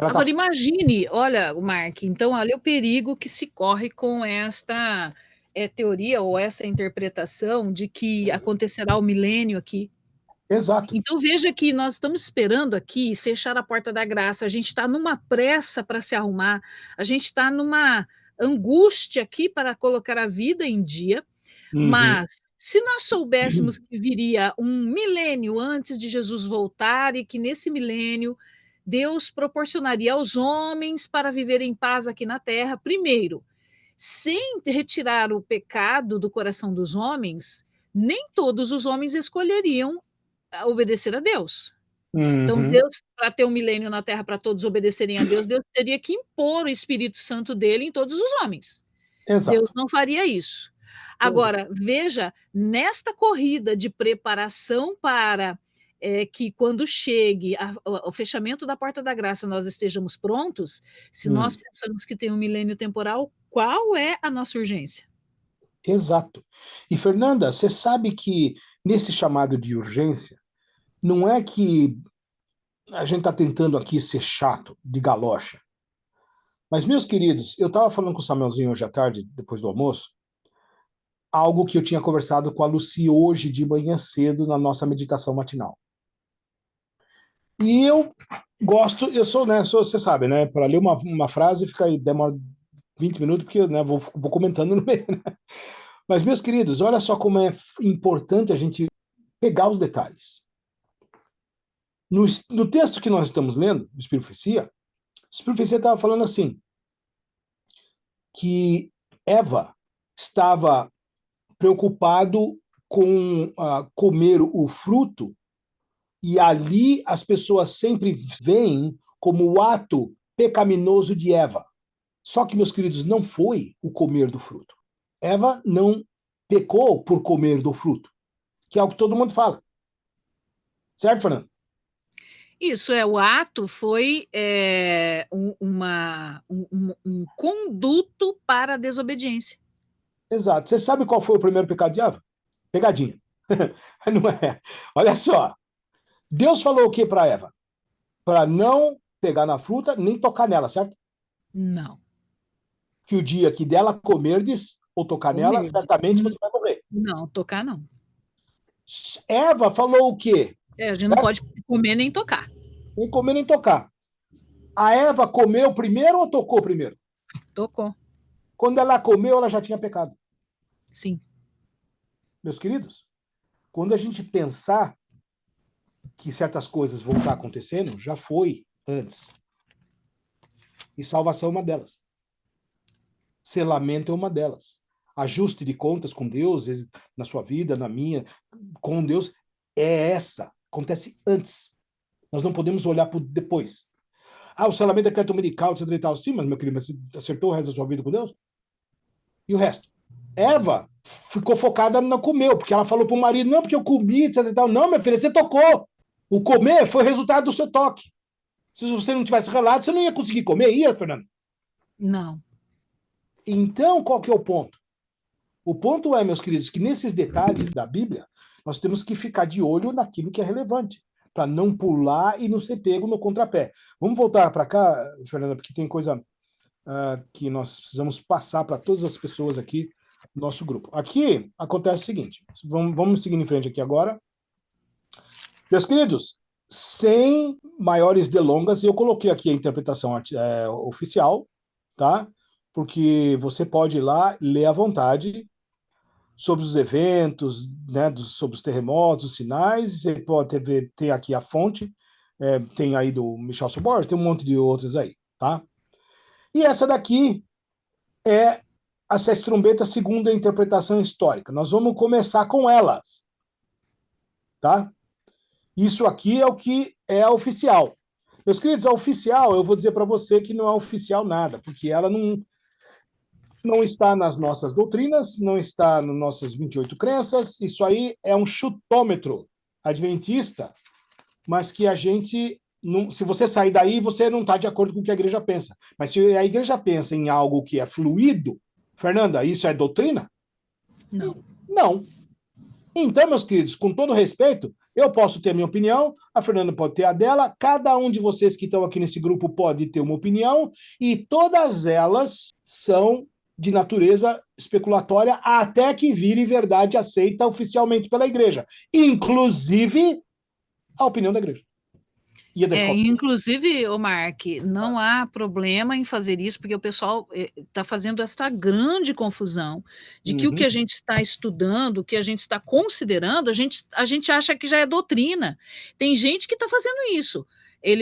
Agora, imagine, olha, Mark, então, olha o perigo que se corre com esta teoria ou essa interpretação de que acontecerá o milênio aqui. Exato. Então, veja que nós estamos esperando aqui fechar a porta da graça, a gente está numa pressa para se arrumar, a gente está numa angústia aqui para colocar a vida em dia, mas Se nós soubéssemos que viria um milênio antes de Jesus voltar e que nesse milênio Deus proporcionaria aos homens para viver em paz aqui na terra, primeiro, sem retirar o pecado do coração dos homens, nem todos os homens escolheriam obedecer a Deus. Então, Uhum, Deus, para ter um milênio na terra para todos obedecerem a Deus, Deus teria que impor o Espírito Santo dele em todos os homens. Deus exato, não faria isso. exato. Agora, veja, nesta corrida de preparação para que quando chegue o fechamento da porta da graça nós estejamos prontos, se Hum, nós pensamos que tem um milênio temporal, qual é a nossa urgência? exato. E, Fernanda, você sabe que nesse chamado de urgência, não é que a gente está tentando aqui ser chato, de galocha. Mas, meus queridos, eu estava falando com o Samuelzinho hoje à tarde, depois do almoço, algo que eu tinha conversado com a Lucy hoje de manhã cedo na nossa meditação matinal. E eu gosto, eu sou, né, você sabe, né, para ler uma frase fica aí, demora 20 minutos, porque né, vou comentando no meio. Né? Mas, meus queridos, olha só como é importante a gente pegar os detalhes. No texto que nós estamos lendo, do Espírito Profecia, o Espírito Profecia estava falando assim, que Eva estava preocupado com comer o fruto, e ali as pessoas sempre veem como o ato pecaminoso de Eva. Só que, meus queridos, não foi o comer do fruto. Eva não pecou por comer do fruto, que é o que todo mundo fala. Certo, Fernando? Isso o ato foi um conduto para a desobediência. Exato. Você sabe qual foi o primeiro pecado de Eva? Pegadinha. Não é. Olha só. Deus falou o que para Eva? Para não pegar na fruta nem tocar nela, certo? Não. Que o dia que dela comerdes ou tocar nela, Comer. certamente você vai morrer. Não, tocar não. Eva falou o quê? A gente não Certo? pode comer nem tocar. Nem comer nem tocar. A Eva comeu primeiro ou tocou primeiro? Tocou, Quando ela comeu, ela já tinha pecado. sim. Meus queridos, quando a gente pensar que certas coisas vão estar acontecendo, já foi antes. E salvação é uma delas. Selamento é uma delas. Ajuste de contas com Deus, na sua vida, na minha, com Deus, é essa. Acontece antes. Nós não podemos olhar para depois. O selamento é crédito medical, etc e tal. Sim, mas meu querido, mas você acertou o resto da sua vida com Deus? E o resto? Eva ficou focada no comeu, porque ela falou para o marido, não, porque eu comi, etc e tal. Não, minha filha, você tocou. O comer foi resultado do seu toque. Se você não tivesse relado, você não ia conseguir comer, ia, Fernando? Não. Então, qual que é o ponto? O ponto é, meus queridos, que nesses detalhes da Bíblia, nós temos que ficar de olho naquilo que é relevante, para não pular e não ser pego no contrapé. Vamos voltar para cá, Fernanda, porque tem coisa que nós precisamos passar para todas as pessoas aqui no nosso grupo. Aqui acontece o seguinte, vamos seguir em frente aqui agora. Meus queridos, sem maiores delongas, eu coloquei aqui a interpretação oficial, tá? Porque você pode ir lá, ler à vontade sobre os eventos, né, sobre os terremotos, os sinais, você pode ter aqui a fonte, tem aí do Michel Soborges, tem um monte de outros aí, tá? E essa daqui é as sete trombetas segundo a interpretação histórica. Nós vamos começar com elas, tá? Isso aqui é o que é oficial. Meus queridos, a oficial, eu vou dizer para você que não é oficial nada, porque ela não está nas nossas doutrinas, não está nas nossas 28 crenças, isso aí é um chutômetro adventista, mas que a gente, não, se você sair daí, você não está de acordo com o que a igreja pensa. Mas se a igreja pensa em algo que é fluido, Fernanda, isso é doutrina? Não. Não. Então, meus queridos, com todo respeito, eu posso ter a minha opinião, a Fernanda pode ter a dela, cada um de vocês que estão aqui nesse grupo pode ter uma opinião, e todas elas são de natureza especulatória até que vire verdade aceita oficialmente pela igreja, inclusive a opinião da igreja. Ia da escola. Inclusive, ô Mark, não há problema em fazer isso, porque o pessoal está fazendo esta grande confusão de que o que Uhum. a gente está estudando, o que a gente está considerando, a gente acha que já é doutrina. Tem gente que está fazendo isso.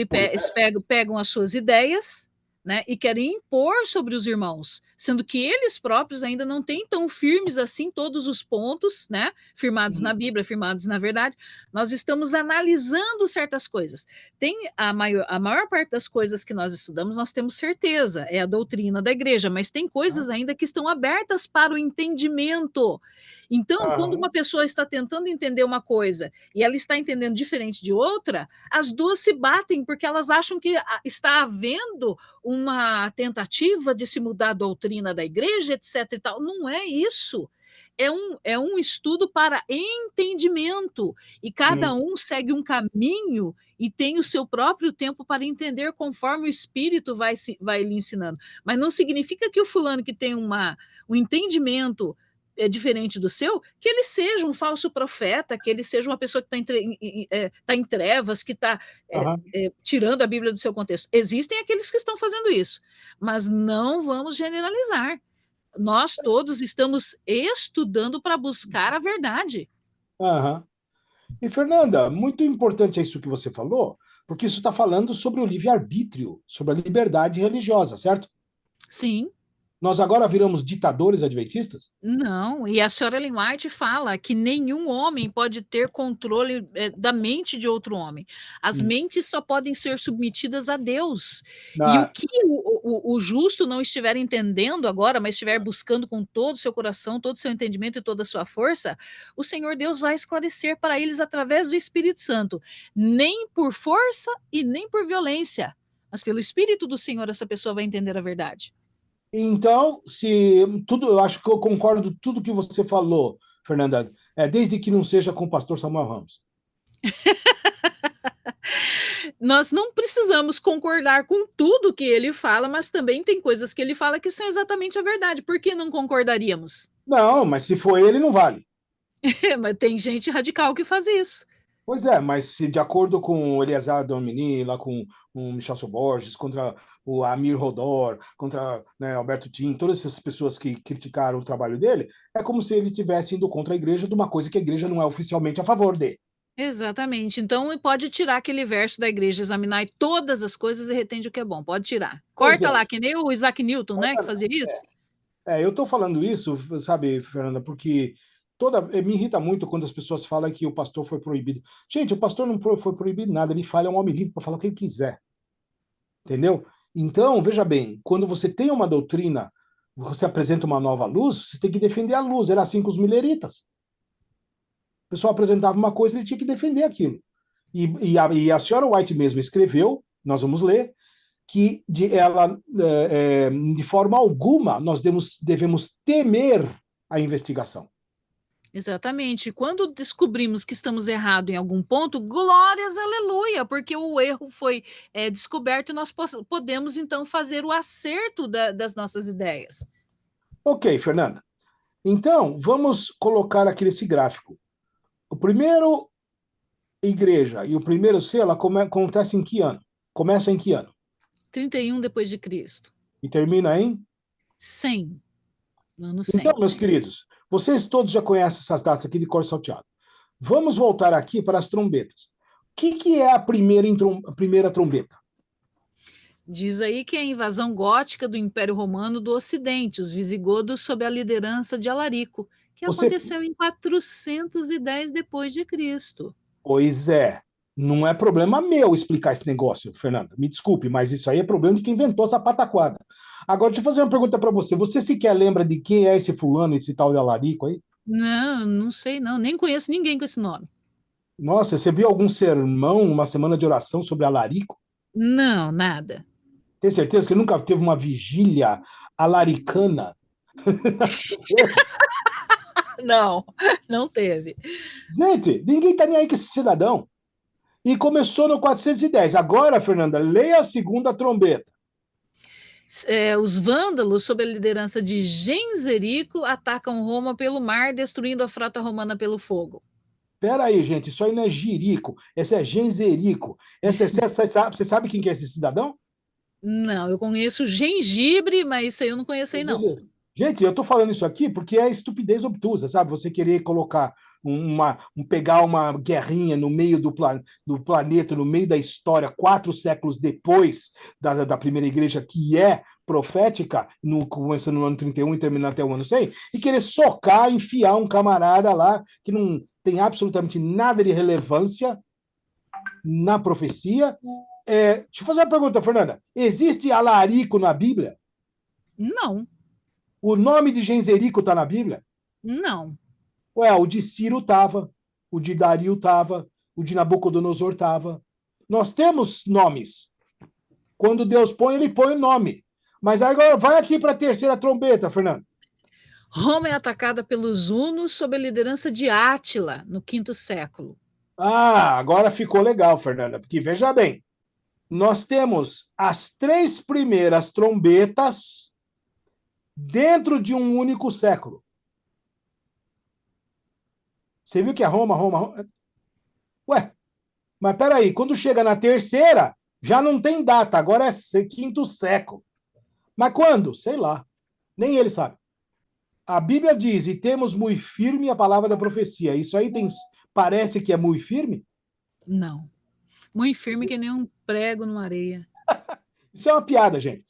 Pois Eles é. pegam as suas ideias, né, e querem impor sobre os irmãos, sendo que eles próprios ainda não têm tão firmes assim todos os pontos, né, firmados na Uhum. Bíblia, firmados na verdade. Nós estamos analisando certas coisas. Tem a maior parte das coisas que nós estudamos, nós temos certeza, é a doutrina da igreja, mas tem coisas ainda que estão abertas para o entendimento. Então, quando uma Aham. pessoa está tentando entender uma coisa e ela está entendendo diferente de outra, as duas se batem porque elas acham que está havendo uma tentativa de se mudar a doutrina da igreja, etc. E tal. Não é isso. É um estudo para entendimento, e cada Sim. um segue um caminho e tem o seu próprio tempo para entender conforme o Espírito vai lhe ensinando. Mas não significa que o fulano que tem um entendimento diferente do seu, que ele seja um falso profeta, que ele seja uma pessoa que está em trevas, que está Aham. tirando a Bíblia do seu contexto. Existem aqueles que estão fazendo isso, mas não vamos generalizar. Nós todos estamos estudando para buscar a verdade. Aham. E, Fernanda, muito importante isso que você falou, porque isso está falando sobre o livre-arbítrio, sobre a liberdade religiosa, certo? Sim. Nós agora viramos ditadores adventistas? Não, e a senhora Ellen White fala que nenhum homem pode ter controle da mente de outro homem. As Hum. mentes só podem ser submetidas a Deus. E o Na, que o justo não estiver entendendo agora, mas estiver buscando com todo o seu coração, todo o seu entendimento e toda a sua força, o Senhor Deus vai esclarecer para eles através do Espírito Santo. Nem por força e nem por violência, mas pelo Espírito do Senhor essa pessoa vai entender a verdade. então, se tudo, eu acho que eu concordo com tudo que você falou, Fernanda, desde que não seja com o pastor Samuel Ramos. Nós não precisamos concordar com tudo que ele fala, mas também tem coisas que ele fala que são exatamente a verdade. Por que não concordaríamos? Não, mas se for ele, não vale. Mas tem gente radical que faz isso. Pois é, mas se de acordo com o Eliezer Domini, lá com o Michel Borges, contra o Amir Rodor, contra, né, Alberto Tim, todas essas pessoas que criticaram o trabalho dele, é como se ele tivesse indo contra a igreja de uma coisa que a igreja não é oficialmente a favor dele. Exatamente. Então pode tirar aquele verso da igreja, examinar todas as coisas e retende o que é bom. Pode tirar. Pois Corta é, lá, que nem o Isaac Newton, né, que fazia isso. eu estou falando isso, sabe, Fernanda, porque me irrita muito quando as pessoas falam que o pastor foi proibido. Gente, o pastor não foi proibido nada, ele fala, é um homem livre para falar o que ele quiser. Entendeu? Então, veja bem, quando você tem uma doutrina, você apresenta uma nova luz, você tem que defender a luz. Era assim com os mileritas. O pessoal apresentava uma coisa, ele tinha que defender aquilo. E a senhora White mesmo escreveu, nós vamos ler, que de forma alguma nós devemos temer a investigação. Exatamente. Quando descobrimos que estamos errados em algum ponto, glórias, aleluia, porque o erro foi descoberto e nós podemos então fazer o acerto das nossas ideias. Ok, Fernanda. Então, vamos colocar aqui nesse gráfico. O primeiro igreja e o primeiro selo acontece em que ano? Começa em que ano? 31 depois de Cristo. E termina em? 100, ano Então, 100. meus queridos, vocês todos já conhecem essas datas aqui de cor salteado. Vamos voltar aqui para as trombetas. O que é a primeira trombeta? Diz aí que é a invasão gótica do Império Romano do Ocidente, os visigodos sob a liderança de Alarico, que Você, aconteceu em 410 depois de Cristo. pois é, não é problema meu explicar esse negócio, Fernanda. Me desculpe, mas isso aí é problema de quem inventou essa pataquada. Agora, deixa eu fazer uma pergunta para você. Você sequer lembra de quem é esse fulano, esse tal de Alarico aí? Não, não sei não, nem conheço ninguém com esse nome. Nossa, você viu algum sermão, uma semana de oração sobre Alarico? Não, nada. Tem certeza que nunca teve uma vigília alaricana? Não, não teve. Gente, ninguém tá nem aí com esse cidadão. E começou no 410. Agora, Fernanda, leia a segunda trombeta. Os vândalos, sob a liderança de Genzerico, atacam Roma pelo mar, destruindo a frota romana pelo fogo. Pera aí, gente, isso aí não é jirico, esse é genzerico. Você sabe quem que é esse cidadão? Não, eu conheço gengibre, mas isso aí eu não conheço aí, não. Gente, eu tô falando isso aqui porque é estupidez obtusa, sabe? Você querer colocar pegar uma guerrinha no meio do planeta, no meio da história, 4 séculos depois da primeira igreja, que é profética, começando no ano 31 e terminando até o ano 100, e querer socar, enfiar um camarada lá que não tem absolutamente nada de relevância na profecia. Deixa eu fazer uma pergunta, Fernanda. Existe alarico na Bíblia? Não, O nome de Genzerico está na Bíblia? não. Ué, o de Ciro estava, o de Dario estava, o de Nabucodonosor estava. Nós temos nomes. Quando Deus põe, ele põe o nome. Mas agora vai aqui para a terceira trombeta, Fernando. Roma é atacada pelos hunos sob a liderança de Átila, no quinto século. Ah, agora ficou legal, Fernanda, porque veja bem, nós temos as 3 primeiras trombetas dentro de um único século. Você viu que é Roma, Roma, Roma? Ué, mas peraí, quando chega na terceira, já não tem data, agora é quinto século. Mas quando? Sei lá. Nem ele sabe. A Bíblia diz, e temos muito firme a palavra da profecia. Isso aí parece que é muito firme? Não. Muito firme que nem um prego numa areia. Isso é uma piada, gente.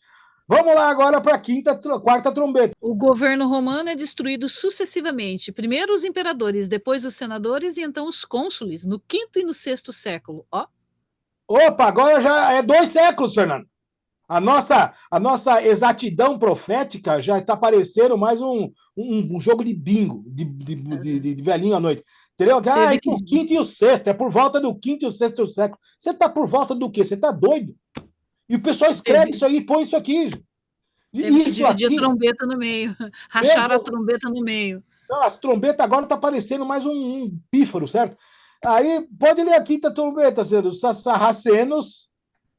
Vamos lá agora para a quarta trombeta. O governo romano é destruído sucessivamente. Primeiro os imperadores, depois os senadores e então os cônsules, no quinto e no sexto século. Ó. Opa, agora já é 2 séculos, Fernando. A nossa exatidão profética já está parecendo mais um jogo de bingo, de velhinho à noite. Entendeu? Ah, Teve entre que. o quinto e o sexto, é por volta do quinto e o sexto século. Você está por volta do quê? Você está doido? E o pessoal escreve Teve, isso aí e põe isso aqui. teve que Isso dividir a aqui, trombeta no meio. meu Racharam a Deus, trombeta no meio. não, as trombetas agora tá parecendo mais um pífaro, certo? Aí pode ler a quinta trombeta, sendo os sarracenos.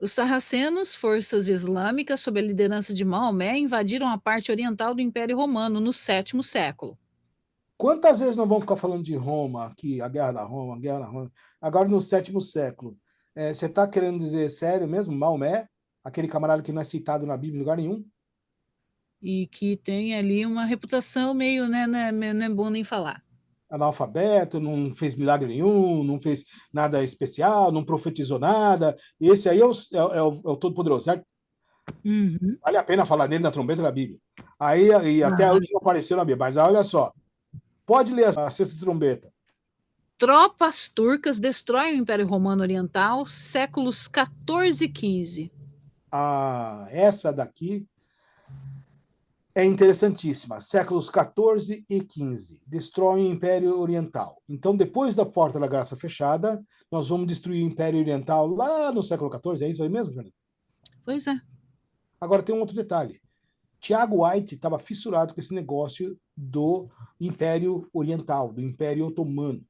Os sarracenos, forças islâmicas sob a liderança de Maomé, invadiram a parte oriental do Império Romano no sétimo século. Quantas vezes nós vamos ficar falando de Roma aqui, a guerra da Roma, a guerra da Roma? Agora no sétimo século. Você está querendo dizer sério mesmo, Maomé, aquele camarada que não é citado na Bíblia em lugar nenhum? E que tem ali uma reputação meio, né, não é bom nem falar. Analfabeto, não fez milagre nenhum, não fez nada especial, não profetizou nada. Esse aí é o Todo-Poderoso, certo? Uhum. Vale a pena falar dele na trombeta da Bíblia. Aí, e até Ah. hoje não apareceu na Bíblia. Mas olha só, pode ler a sexta trombeta. Tropas turcas destroem o Império Romano Oriental, séculos 14 e 15. Essa daqui é interessantíssima. Séculos 14 e 15. Destroem o Império Oriental. Então, depois da Porta da Graça fechada, nós vamos destruir o Império Oriental lá no século 14. É isso aí mesmo, Fernando? Pois é. Agora tem um outro detalhe. Tiago White estava fissurado com esse negócio do Império Oriental, do Império Otomano.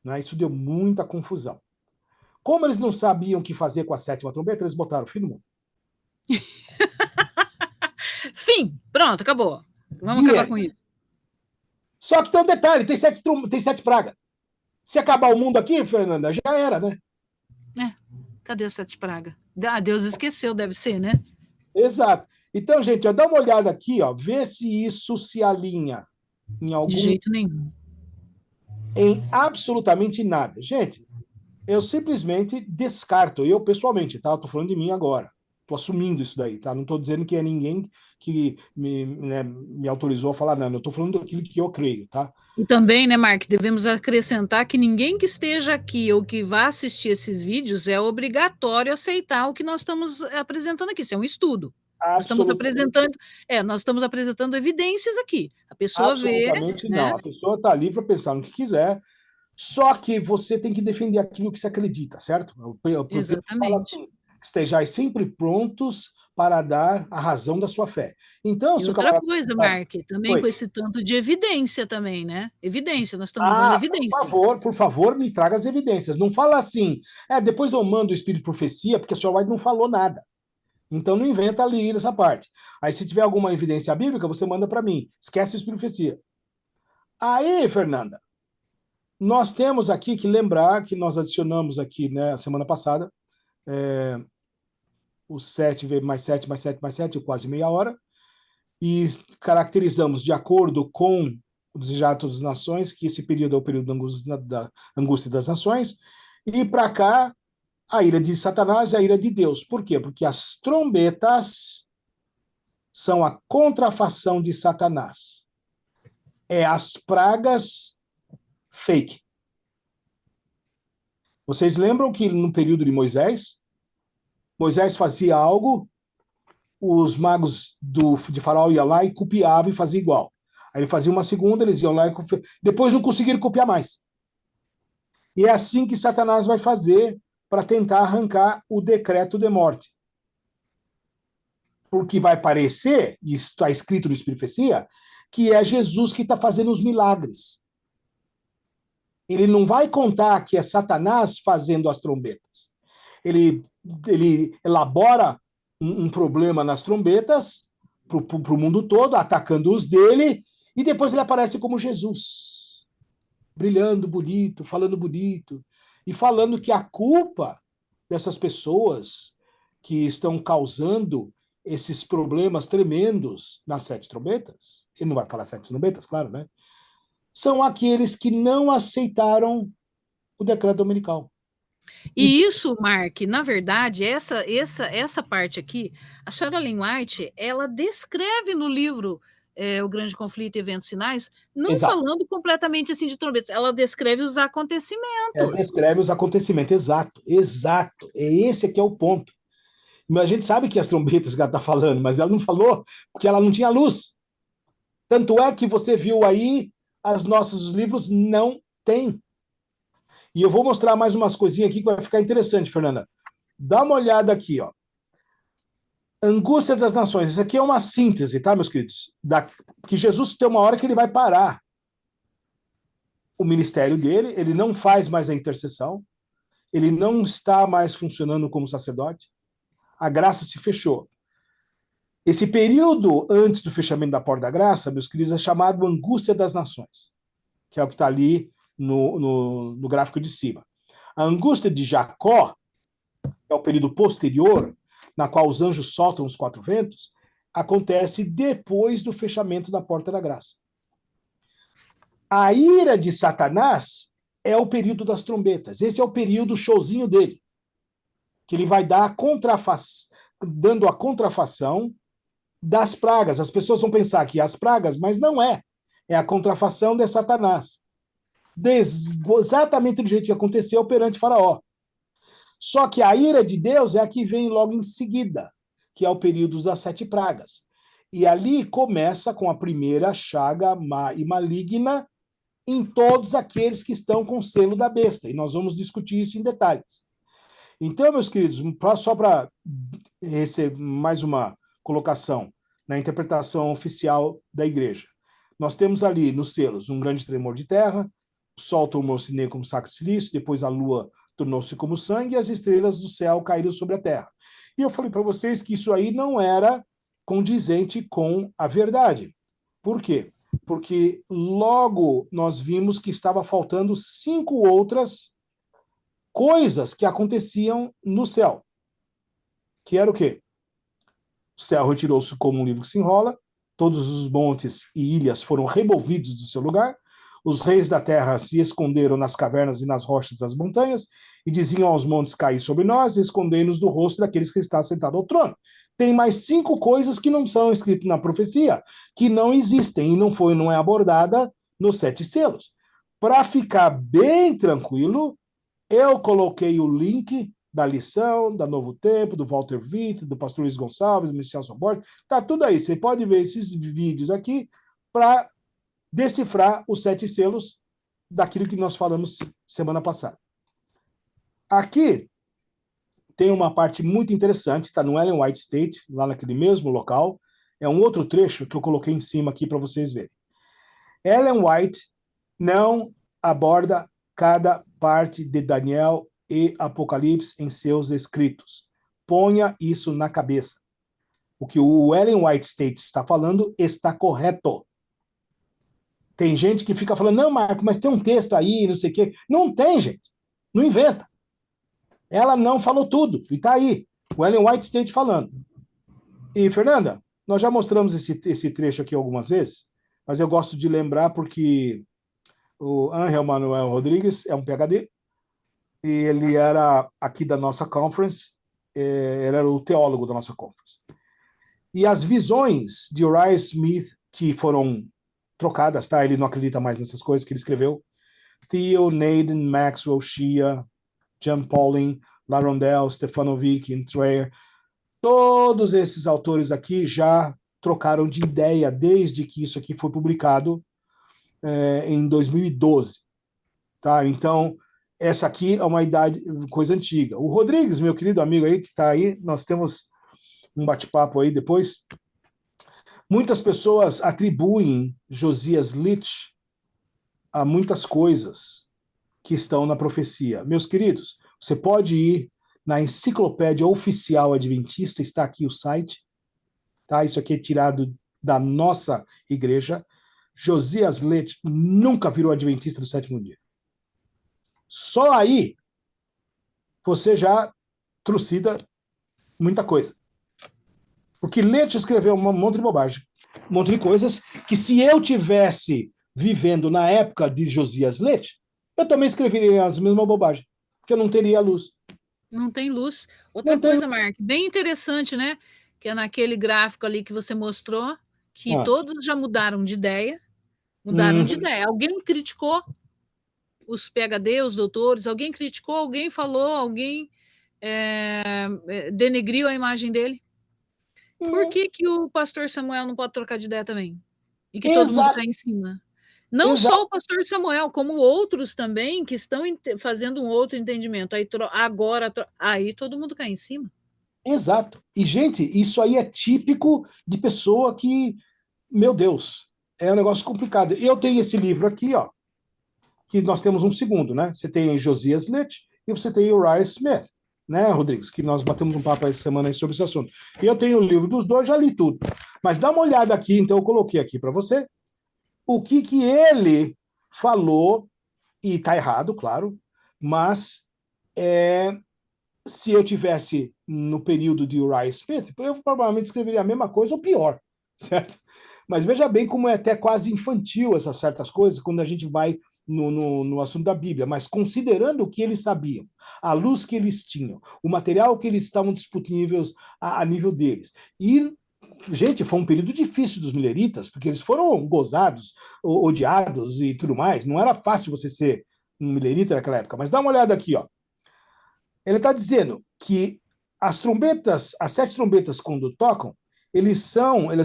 Né? Isso deu muita confusão. Como eles não sabiam o que fazer com a sétima trombeta, eles botaram o fim do mundo. Fim. Pronto, acabou. Vamos The acabar end. com isso. Só que tem um detalhe: tem sete pragas. Se acabar o mundo aqui, Fernanda, já era, né? É. Cadê a sete praga? Ah, Deus esqueceu, deve ser, né? Exato. Então, gente, ó, dá uma olhada aqui, ó, vê se isso se alinha De jeito nenhum. em absolutamente nada. Gente, eu simplesmente descarto, eu pessoalmente, tá? Eu tô falando de mim agora. Tô assumindo isso daí, tá? Não tô dizendo que é ninguém que me autorizou a falar, não. Eu tô falando daquilo que eu creio, tá? E também, né, Mark, devemos acrescentar que ninguém que esteja aqui ou que vá assistir esses vídeos é obrigatório aceitar o que nós estamos apresentando aqui. Isso é um estudo. Absolutamente, Nós estamos apresentando evidências aqui. A pessoa vê, absolutamente não. né? A pessoa está livre para pensar no que quiser, só que você tem que defender aquilo que você acredita, certo? Pedro fala Exatamente. assim: estejais sempre prontos para dar a razão da sua fé. Então, E se o outra camarada. coisa, Mark, também Oi. com esse tanto de evidência também, né? Evidência, nós estamos dando evidências. Por favor, me traga as evidências. Não fala assim, depois eu mando o Espírito de Profecia, porque o senhor White não falou nada. Então não inventa ali nessa parte. Aí, se tiver alguma evidência bíblica, você manda para mim. Esquece o Espírito de Profecia. Aí, Fernanda, Nós temos aqui que lembrar que nós adicionamos aqui, né, semana passada, é, o 7 mais 7 mais 7 mais 7, quase meia hora, e caracterizamos de acordo com o Desejato das Nações, que esse período é o período da angústia das nações, e para cá, a ira de Satanás e a ira de Deus. Por quê? Porque as trombetas são a contrafação de Satanás. É as pragas fake. Vocês lembram que no período de Moisés, Moisés fazia algo, os magos de Faraó iam lá e copiavam e faziam igual. Aí ele fazia uma segunda, eles iam lá e copiavam. Depois não conseguiram copiar mais. E é assim que Satanás vai fazer para tentar arrancar o decreto de morte. Porque vai parecer, e está escrito no Espírito de Profecia, que é Jesus que está fazendo os milagres. Ele não vai contar que é Satanás fazendo as trombetas. Ele elabora um problema nas trombetas para o mundo todo, atacando os dele, e depois ele aparece como Jesus, brilhando bonito, falando bonito, e falando que a culpa dessas pessoas que estão causando esses problemas tremendos nas sete trombetas, ele não vai falar sete trombetas, claro, né? São aqueles que não aceitaram o decreto dominical. E E isso, Mark, na verdade, essa parte aqui, a Sherilyn White, ela descreve no livro O Grande Conflito e Eventos Sinais, não exato. falando completamente assim de trombetas, ela descreve os acontecimentos. Descreve os acontecimentos, exato, exato. É esse aqui é o ponto. Mas a gente sabe que as trombetas que ela está falando, mas ela não falou porque ela não tinha luz. Tanto é que você viu aí, os nossos livros não têm. E eu vou mostrar mais umas coisinhas aqui que vai ficar interessante, Fernanda. Dá uma olhada aqui, ó. Angústia das nações. Isso aqui é uma síntese, tá, meus queridos? Que Jesus tem uma hora que ele vai parar o ministério dele, ele não faz mais a intercessão, ele não está mais funcionando como sacerdote, a graça se fechou. Esse período antes do fechamento da porta da graça, meus queridos, é chamado angústia das nações, que é o que está ali no gráfico de cima. A angústia de Jacó, que é o período posterior, na qual os anjos soltam os quatro ventos, acontece depois do fechamento da porta da graça. A ira de Satanás é o período das trombetas. Esse é o período showzinho dele, que ele vai dar dando a contrafação das pragas. As pessoas vão pensar que as pragas, mas não é. É a contrafação de Satanás. Exatamente do jeito que aconteceu perante Faraó. Só que a ira de Deus é a que vem logo em seguida, que é o período das sete pragas. E ali começa com a primeira chaga má e maligna em todos aqueles que estão com o selo da besta. E nós vamos discutir isso em detalhes. Então, meus queridos, só para receber mais uma colocação na interpretação oficial da igreja. Nós temos ali nos selos um grande tremor de terra, o sol tornou-se negro como saco de silício, depois a lua tornou-se como sangue e as estrelas do céu caíram sobre a terra. E eu falei para vocês que isso aí não era condizente com a verdade. Por quê? Porque logo nós vimos que estava faltando 5 outras coisas que aconteciam no céu. Que era o quê? O céu retirou-se como um livro que se enrola, todos os montes e ilhas foram removidos do seu lugar, os reis da terra se esconderam nas cavernas e nas rochas das montanhas, e diziam aos montes cair sobre nós, e escondei-nos do rosto daqueles que está sentado ao trono. Tem mais 5 coisas que não são escritas na profecia, que não existem e não é abordada nos 7 selos. Para ficar bem tranquilo, eu coloquei o link da lição, da Novo Tempo, do Walter Witt, do pastor Luiz Gonçalves, do Michel Soborg, tá tudo aí. Você pode ver esses vídeos aqui para decifrar os 7 selos daquilo que nós falamos semana passada. Aqui tem uma parte muito interessante, está no Ellen White State, lá naquele mesmo local. É um outro trecho que eu coloquei em cima aqui para vocês verem. Ellen White não aborda cada parte de Daniel e Apocalipse em seus escritos. Ponha isso na cabeça. O que o Ellen White State está falando está correto. Tem gente que fica falando, não, Marco, mas tem um texto aí, não sei o quê. Não tem, gente. Não inventa. Ela não falou tudo. E tá aí. O Ellen White State falando. E, Fernanda, nós já mostramos esse trecho aqui algumas vezes, mas eu gosto de lembrar porque o Ángel Manuel Rodrigues é um PhD, e ele era aqui da nossa conference, ele era o teólogo da nossa conference. E as visões de Uriah Smith, que foram trocadas, tá? Ele não acredita mais nessas coisas que ele escreveu. Theo, Naden, Maxwell, Shia, John Pauling, Larondel, Stefanovic, Intrayer, todos esses autores aqui já trocaram de ideia desde que isso aqui foi publicado em 2012. Tá? Então, essa aqui é uma coisa antiga. O Rodrigues, meu querido amigo aí, que está aí, nós temos um bate-papo aí depois. Muitas pessoas atribuem Josias Litch a muitas coisas que estão na profecia. Meus queridos, você pode ir na Enciclopédia Oficial Adventista, está aqui o site, tá? Isso aqui é tirado da nossa igreja. Josias Litch nunca virou adventista do sétimo dia. Só aí você já trucida muita coisa. Porque Litch escreveu um monte de bobagem, um monte de coisas que se eu tivesse vivendo na época de Josias Litch, eu também escreveria as mesmas bobagens, porque eu não teria luz. Não tem luz. Outra Não tem. coisa, Mark, bem interessante, né? Que é naquele gráfico ali que você mostrou, que Ah. todos já mudaram de ideia. Mudaram de ideia. Alguém criticou os PhD, os doutores, alguém criticou, alguém falou, alguém denegriu a imagem dele. Por que, que o pastor Samuel não pode trocar de ideia também? E que todo mundo Exato. cai em cima? Não só Exato. o pastor Samuel, como outros também que estão fazendo um outro entendimento. Aí agora, aí todo mundo cai em cima. Exato. E, gente, isso aí é típico de pessoa que, meu Deus, é um negócio complicado. Eu tenho esse livro aqui, ó, que nós temos um segundo, né? Você tem Josias Litch e você tem Uriah Smith, né, Rodrigues? Que nós batemos um papo essa semana aí sobre esse assunto. E eu tenho o livro dos dois, já li tudo. Mas dá uma olhada aqui, então eu coloquei aqui para você o que ele falou, e tá errado, claro, mas se eu tivesse no período de Uriah Smith, eu provavelmente escreveria a mesma coisa ou pior, certo? Mas veja bem como é até quase infantil essas certas coisas quando a gente vai no assunto da Bíblia, mas considerando o que eles sabiam, a luz que eles tinham, o material que eles estavam disponíveis a nível deles. E, gente, foi um período difícil dos mileritas, porque eles foram gozados, odiados e tudo mais. Não era fácil você ser um milerita naquela época. Mas dá uma olhada aqui, ó. Ele está dizendo que as trombetas, as sete trombetas, quando tocam, eles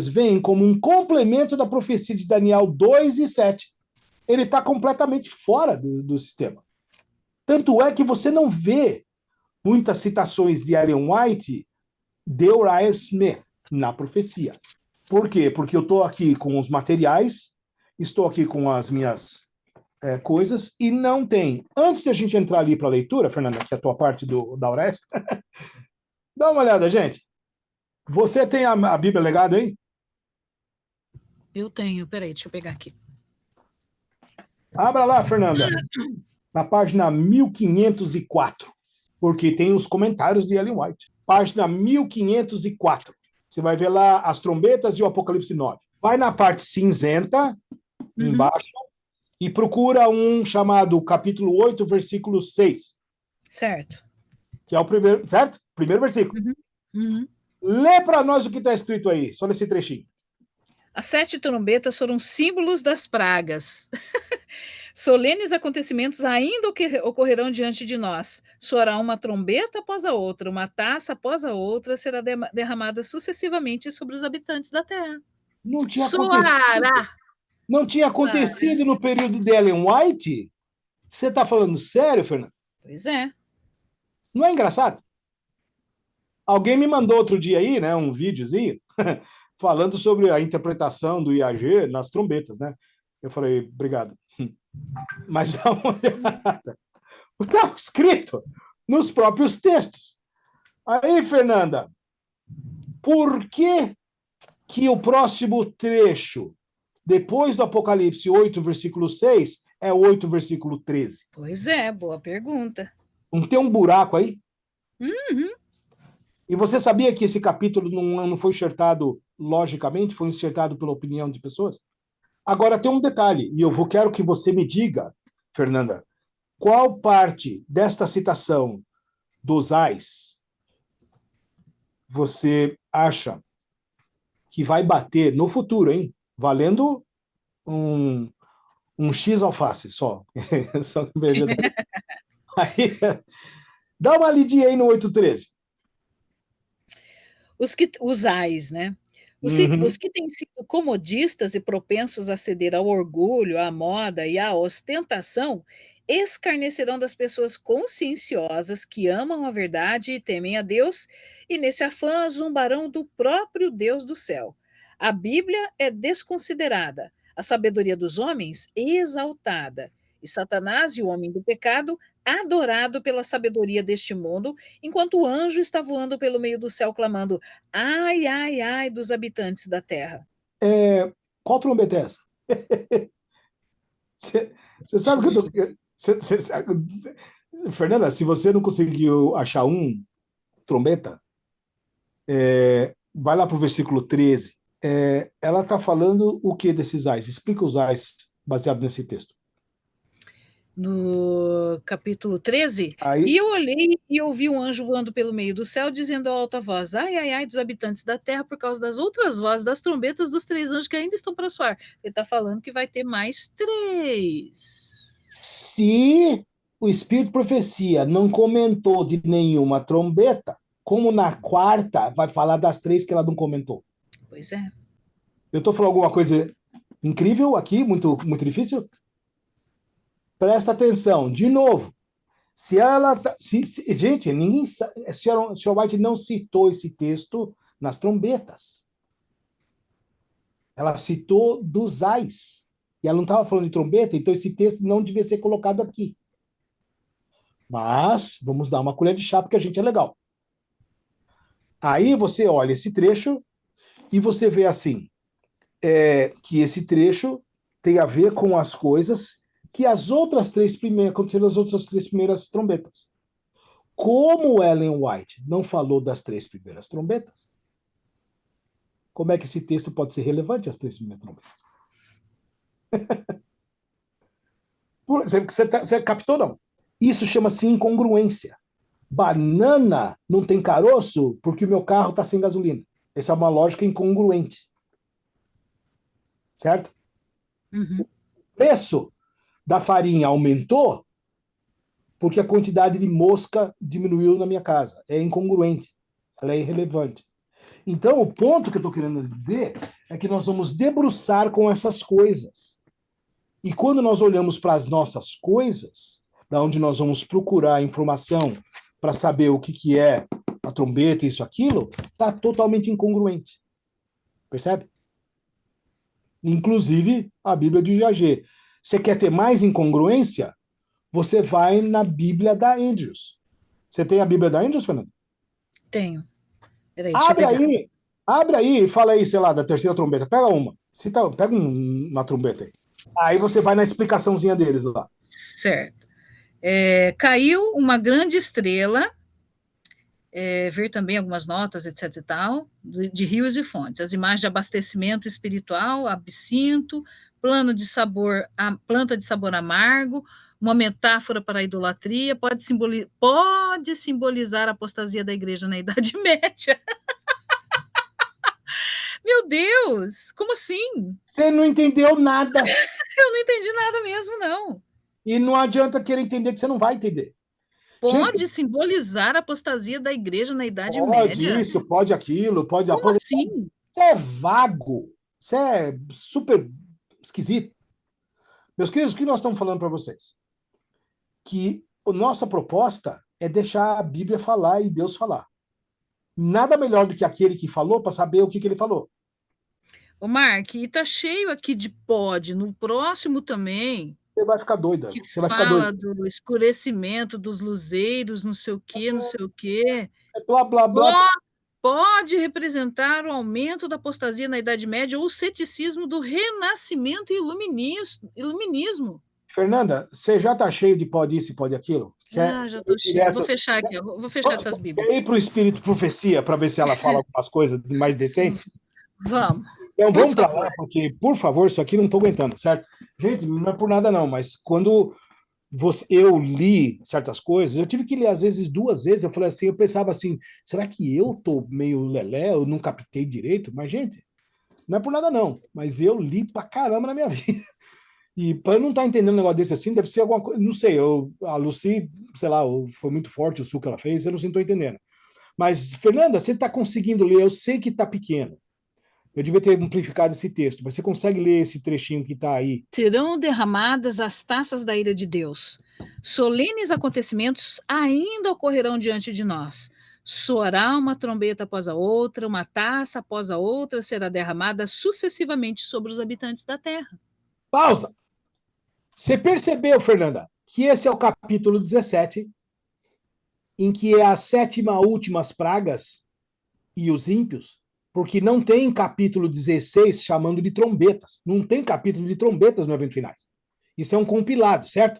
vêm como um complemento da profecia de Daniel 2 e 7. Ele está completamente fora do sistema. Tanto é que você não vê muitas citações de Ellen White de Uriah Smith na profecia. Por quê? Porque eu estou aqui com os materiais, estou aqui com as minhas coisas e não tem. Antes de a gente entrar ali para a leitura, Fernanda, que é a tua parte da Auresta, dá uma olhada, gente. Você tem a Bíblia Legado aí? Eu tenho, peraí, deixa eu pegar aqui. Abra lá, Fernanda, na página 1504, porque tem os comentários de Ellen White. Página 1504. Você vai ver lá as trombetas e o Apocalipse 9. Vai na parte cinzenta, embaixo, e procura um chamado capítulo 8, versículo 6. Certo. Que é o primeiro, certo? Primeiro versículo. Lê para nós o que está escrito aí, só nesse trechinho. As 7 trombetas foram símbolos das pragas. Solenes acontecimentos ainda ocorrerão diante de nós. Soará uma trombeta após a outra, uma taça após a outra será derramada sucessivamente sobre os habitantes da terra. Não tinha Soará! acontecido. Não tinha acontecido no período de Ellen White? Você está falando sério, Fernando? Pois é. Não é engraçado? Alguém me mandou outro dia aí, né, um videozinho, falando sobre a interpretação do IAG nas trombetas, né? Eu falei, obrigado. Mas dá uma olhada. Está escrito nos próprios textos. Aí, Fernanda, por que o próximo trecho Depois do Apocalipse 8, versículo 6, é 8, versículo 13. Pois é, boa pergunta. Não tem um buraco aí? Uhum. E você sabia que esse capítulo não foi enxertado logicamente, foi enxertado pela opinião de pessoas? Agora tem um detalhe, e quero que você me diga, Fernanda, qual parte desta citação dos ais você acha que vai bater no futuro, hein? Valendo um, um X alface só. Só que vegetal. Aí, dá uma lidinha aí no 813. Os ais, né? Os Uhum. que têm sido comodistas e propensos a ceder ao orgulho, à moda e à ostentação, escarnecerão das pessoas conscienciosas que amam a verdade e temem a Deus, e nesse afã zombarão do próprio Deus do céu. A Bíblia é desconsiderada, a sabedoria dos homens exaltada, e Satanás e o homem do pecado adorado pela sabedoria deste mundo, enquanto o anjo está voando pelo meio do céu clamando: ai, ai, ai dos habitantes da terra. Qual trombeta é essa? Você sabe que eu tô. Fernanda, se você não conseguiu achar um trombeta, vai lá para o versículo 13. Ela está falando o que desses ais? Explica os ais baseado nesse texto. No capítulo 13, e Aí, eu olhei e ouvi um anjo voando pelo meio do céu, dizendo a alta voz: ai, ai, ai dos habitantes da terra, por causa das outras vozes das trombetas dos 3 anjos que ainda estão para soar. Ele está falando que vai ter mais 3. se o Espírito de Profecia não comentou de nenhuma trombeta, como na quarta vai falar das três que ela não comentou? Pois é. Eu estou falando alguma coisa incrível aqui, muito, muito difícil? Presta atenção, de novo. Se ela. Gente, ninguém. Sr. White não citou esse texto nas trombetas. Ela citou dos ais. E ela não estava falando de trombeta, então esse texto não devia ser colocado aqui. Mas vamos dar uma colher de chá, porque a gente é legal. Aí você olha esse trecho e você vê assim, que esse trecho tem a ver com as coisas que as outras três primeiras aconteceram nas outras três primeiras trombetas. Como Ellen White não falou das três primeiras trombetas, como é que esse texto pode ser relevante às três primeiras trombetas? Você captou, não? Isso chama-se incongruência. Banana não tem caroço porque o meu carro está sem gasolina. Essa é uma lógica incongruente. Certo? Uhum. O preço da farinha aumentou porque a quantidade de mosca diminuiu na minha casa. É incongruente. Ela é irrelevante. Então, o ponto que eu estou querendo dizer é que nós vamos debruçar com essas coisas. E quando nós olhamos para as nossas coisas, da onde nós vamos procurar informação para saber o que é a trombeta, isso, aquilo, está totalmente incongruente. Percebe? Inclusive a Bíblia de Jagê. Você quer ter mais incongruência? Você vai na Bíblia da Andrews. Você tem a Bíblia da Andrews, Fernando? Tenho. Peraí, deixa eu Abre pegar. aí, abre aí e fala aí, sei lá, da terceira trombeta. Pega uma. Pega uma trombeta aí. Aí você vai na explicaçãozinha deles lá. Certo. Caiu uma grande estrela, ver também algumas notas, etc e tal, de rios e fontes. As imagens de abastecimento espiritual, absinto, planta de sabor amargo, uma metáfora para a idolatria, pode simbolizar a apostasia da igreja na Idade Média. Meu Deus, como assim? Você não entendeu nada. Eu não entendi nada mesmo, não. E não adianta querer entender que você não vai entender. Gente, Pode simbolizar a apostasia da igreja na Idade pode Média? isso, pode aquilo, pode Como aposentar. assim? Você é vago. Você é super esquisito. Meus queridos, o que nós estamos falando para vocês? Que a nossa proposta é deixar a Bíblia falar e Deus falar. Nada melhor do que aquele que falou para saber o que ele falou. Ô, Mark, e tá cheio aqui de pod, no próximo também, Você vai ficar doida. que Você vai ficar doida. fala do escurecimento dos luzeiros, não sei o quê, não sei o quê. É blá, blá, blá. Ó, pode representar o aumento da apostasia na Idade Média ou o ceticismo do Renascimento e Iluminismo. Fernanda, você já está cheio de pode isso e pode aquilo? Ah, já estou cheio. Vou fechar aqui, ó. Vou fechar essas Bíblias. Quer ir para o Espírito Profecia para ver se ela fala algumas coisas mais decentes? Vamos. Então Por vamos para favor. lá, porque, por favor, isso aqui não estou aguentando, certo? Gente, não é por nada não, mas quando eu li certas coisas, eu tive que ler às vezes 2 vezes, eu falei assim, eu pensava assim, será que eu tô meio lelé, eu não captei direito? Mas, gente, não é por nada não, mas eu li pra caramba na minha vida. E para eu não estar entendendo um negócio desse assim, deve ser alguma coisa, não sei, a Lucy, sei lá, foi muito forte o sul que ela fez, eu não estou entendendo. Mas, Fernanda, você está conseguindo ler, eu sei que está pequeno, eu devia ter amplificado esse texto, mas você consegue ler esse trechinho que está aí? Serão derramadas as taças da ira de Deus. Solenes acontecimentos ainda ocorrerão diante de nós. Soará uma trombeta após a outra, uma taça após a outra será derramada sucessivamente sobre os habitantes da terra. Pausa! Você percebeu, Fernanda, que esse é o capítulo 17, em que é a sétima últimas pragas e os ímpios? Porque não tem capítulo 16 chamando de trombetas. Não tem capítulo de trombetas no evento finais. Isso é um compilado, certo?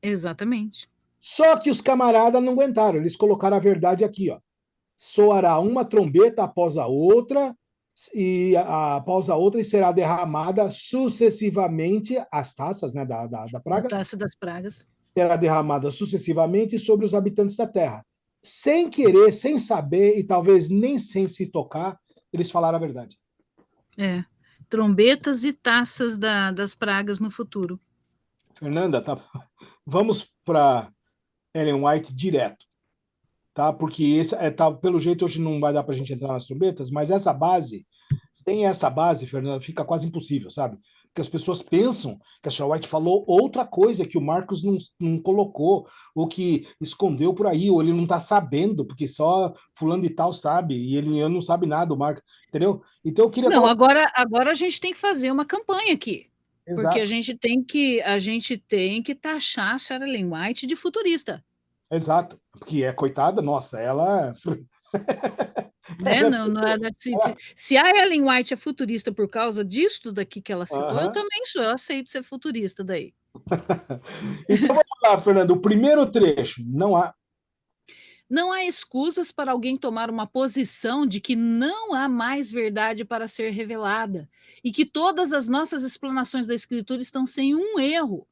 Exatamente. Só que os camaradas não aguentaram. Eles colocaram a verdade aqui, ó. Soará uma trombeta após a outra, após a outra, e será derramada sucessivamente as taças, né, da A praga, taça das pragas. será derramada sucessivamente sobre os habitantes da terra. Sem querer, sem saber e talvez nem sem se tocar, eles falaram a verdade. É. Trombetas e taças das pragas no futuro. Fernanda, tá? Vamos para Ellen White direto, tá? Porque esse, tá, pelo jeito hoje não vai dar para a gente entrar nas trombetas, mas essa base, sem essa base, Fernanda, fica quase impossível, sabe? Porque as pessoas pensam que a Ellen White falou outra coisa que o Marcos não colocou, ou que escondeu por aí, ou ele não está sabendo, porque só fulano de tal sabe, e ele não sabe nada, o Marcos, entendeu? Então eu queria Não, colocar. agora a gente tem que fazer uma campanha aqui. Porque Exato, a gente tem que taxar a Sarah Ellen White de futurista. exato. Porque é coitada, nossa, ela. Né? Não, não é, se a Ellen White é futurista por causa disso daqui que ela citou, eu Aham. também sou, eu aceito ser futurista daí. Então vamos lá, Fernando. O primeiro trecho, não há. Não há escusas para alguém tomar uma posição de que não há mais verdade para ser revelada e que todas as nossas explanações da Escritura estão sem um erro.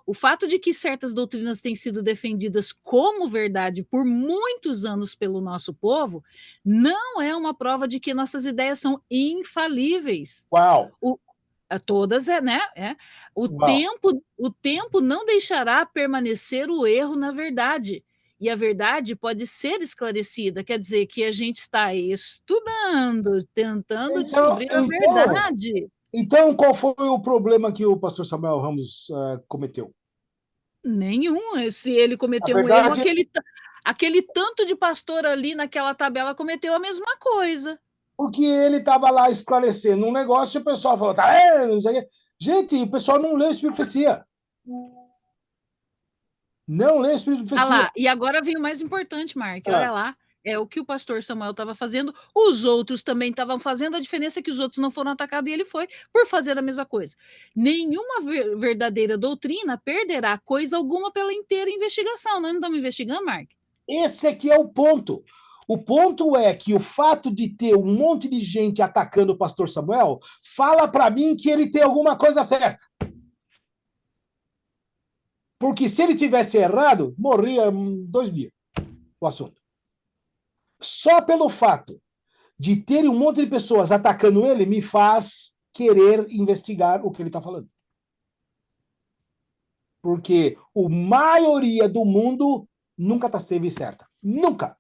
O fato de que certas doutrinas têm sido defendidas como verdade por muitos anos pelo nosso povo não é uma prova de que nossas ideias são infalíveis. Uau, Todas né? uau. O tempo não deixará permanecer o erro na verdade. E a verdade pode ser esclarecida, quer dizer que a gente está estudando, tentando Então, descobrir a então, verdade. então, qual foi o problema que o pastor Samuel Ramos cometeu? Nenhum. Se ele Na cometeu um erro, verdade, aquele tanto de pastor ali naquela tabela cometeu a mesma coisa. porque ele estava lá esclarecendo um negócio e o pessoal falou, tá vendo? Não sei o quê. Gente, o pessoal não lê o Espírito de Profecia. Não lê o Espírito de Ah Profecia. lá, e agora vem o mais importante, Mark, olha Ah, lá, é o que o pastor Samuel estava fazendo, os outros também estavam fazendo, a diferença é que os outros não foram atacados e ele foi por fazer a mesma coisa. Nenhuma verdadeira doutrina perderá coisa alguma pela inteira investigação. Nós não estamos investigando, Mark? esse aqui é o ponto. O ponto é que o fato de ter um monte de gente atacando o pastor Samuel fala para mim que ele tem alguma coisa certa. Porque se ele tivesse errado, morria em 2 dias o assunto. Só pelo fato de ter um monte de pessoas atacando ele me faz querer investigar o que ele está falando. Porque a maioria do mundo nunca está sempre certa. Nunca.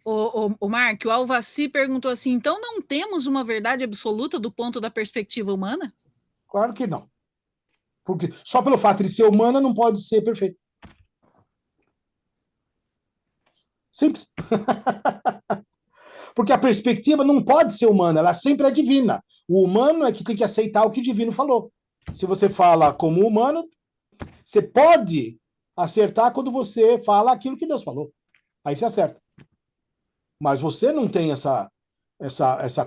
O Mark, o Alvaci perguntou assim, então não temos uma verdade absoluta do ponto da perspectiva humana? Claro que não. Porque só pelo fato de ser humana não pode ser perfeito. Simples. Porque a perspectiva não pode ser humana, ela sempre é divina. O humano é que tem que aceitar o que o divino falou. Se você fala como humano, você pode acertar quando você fala aquilo que Deus falou. Aí você acerta. Mas você não tem essa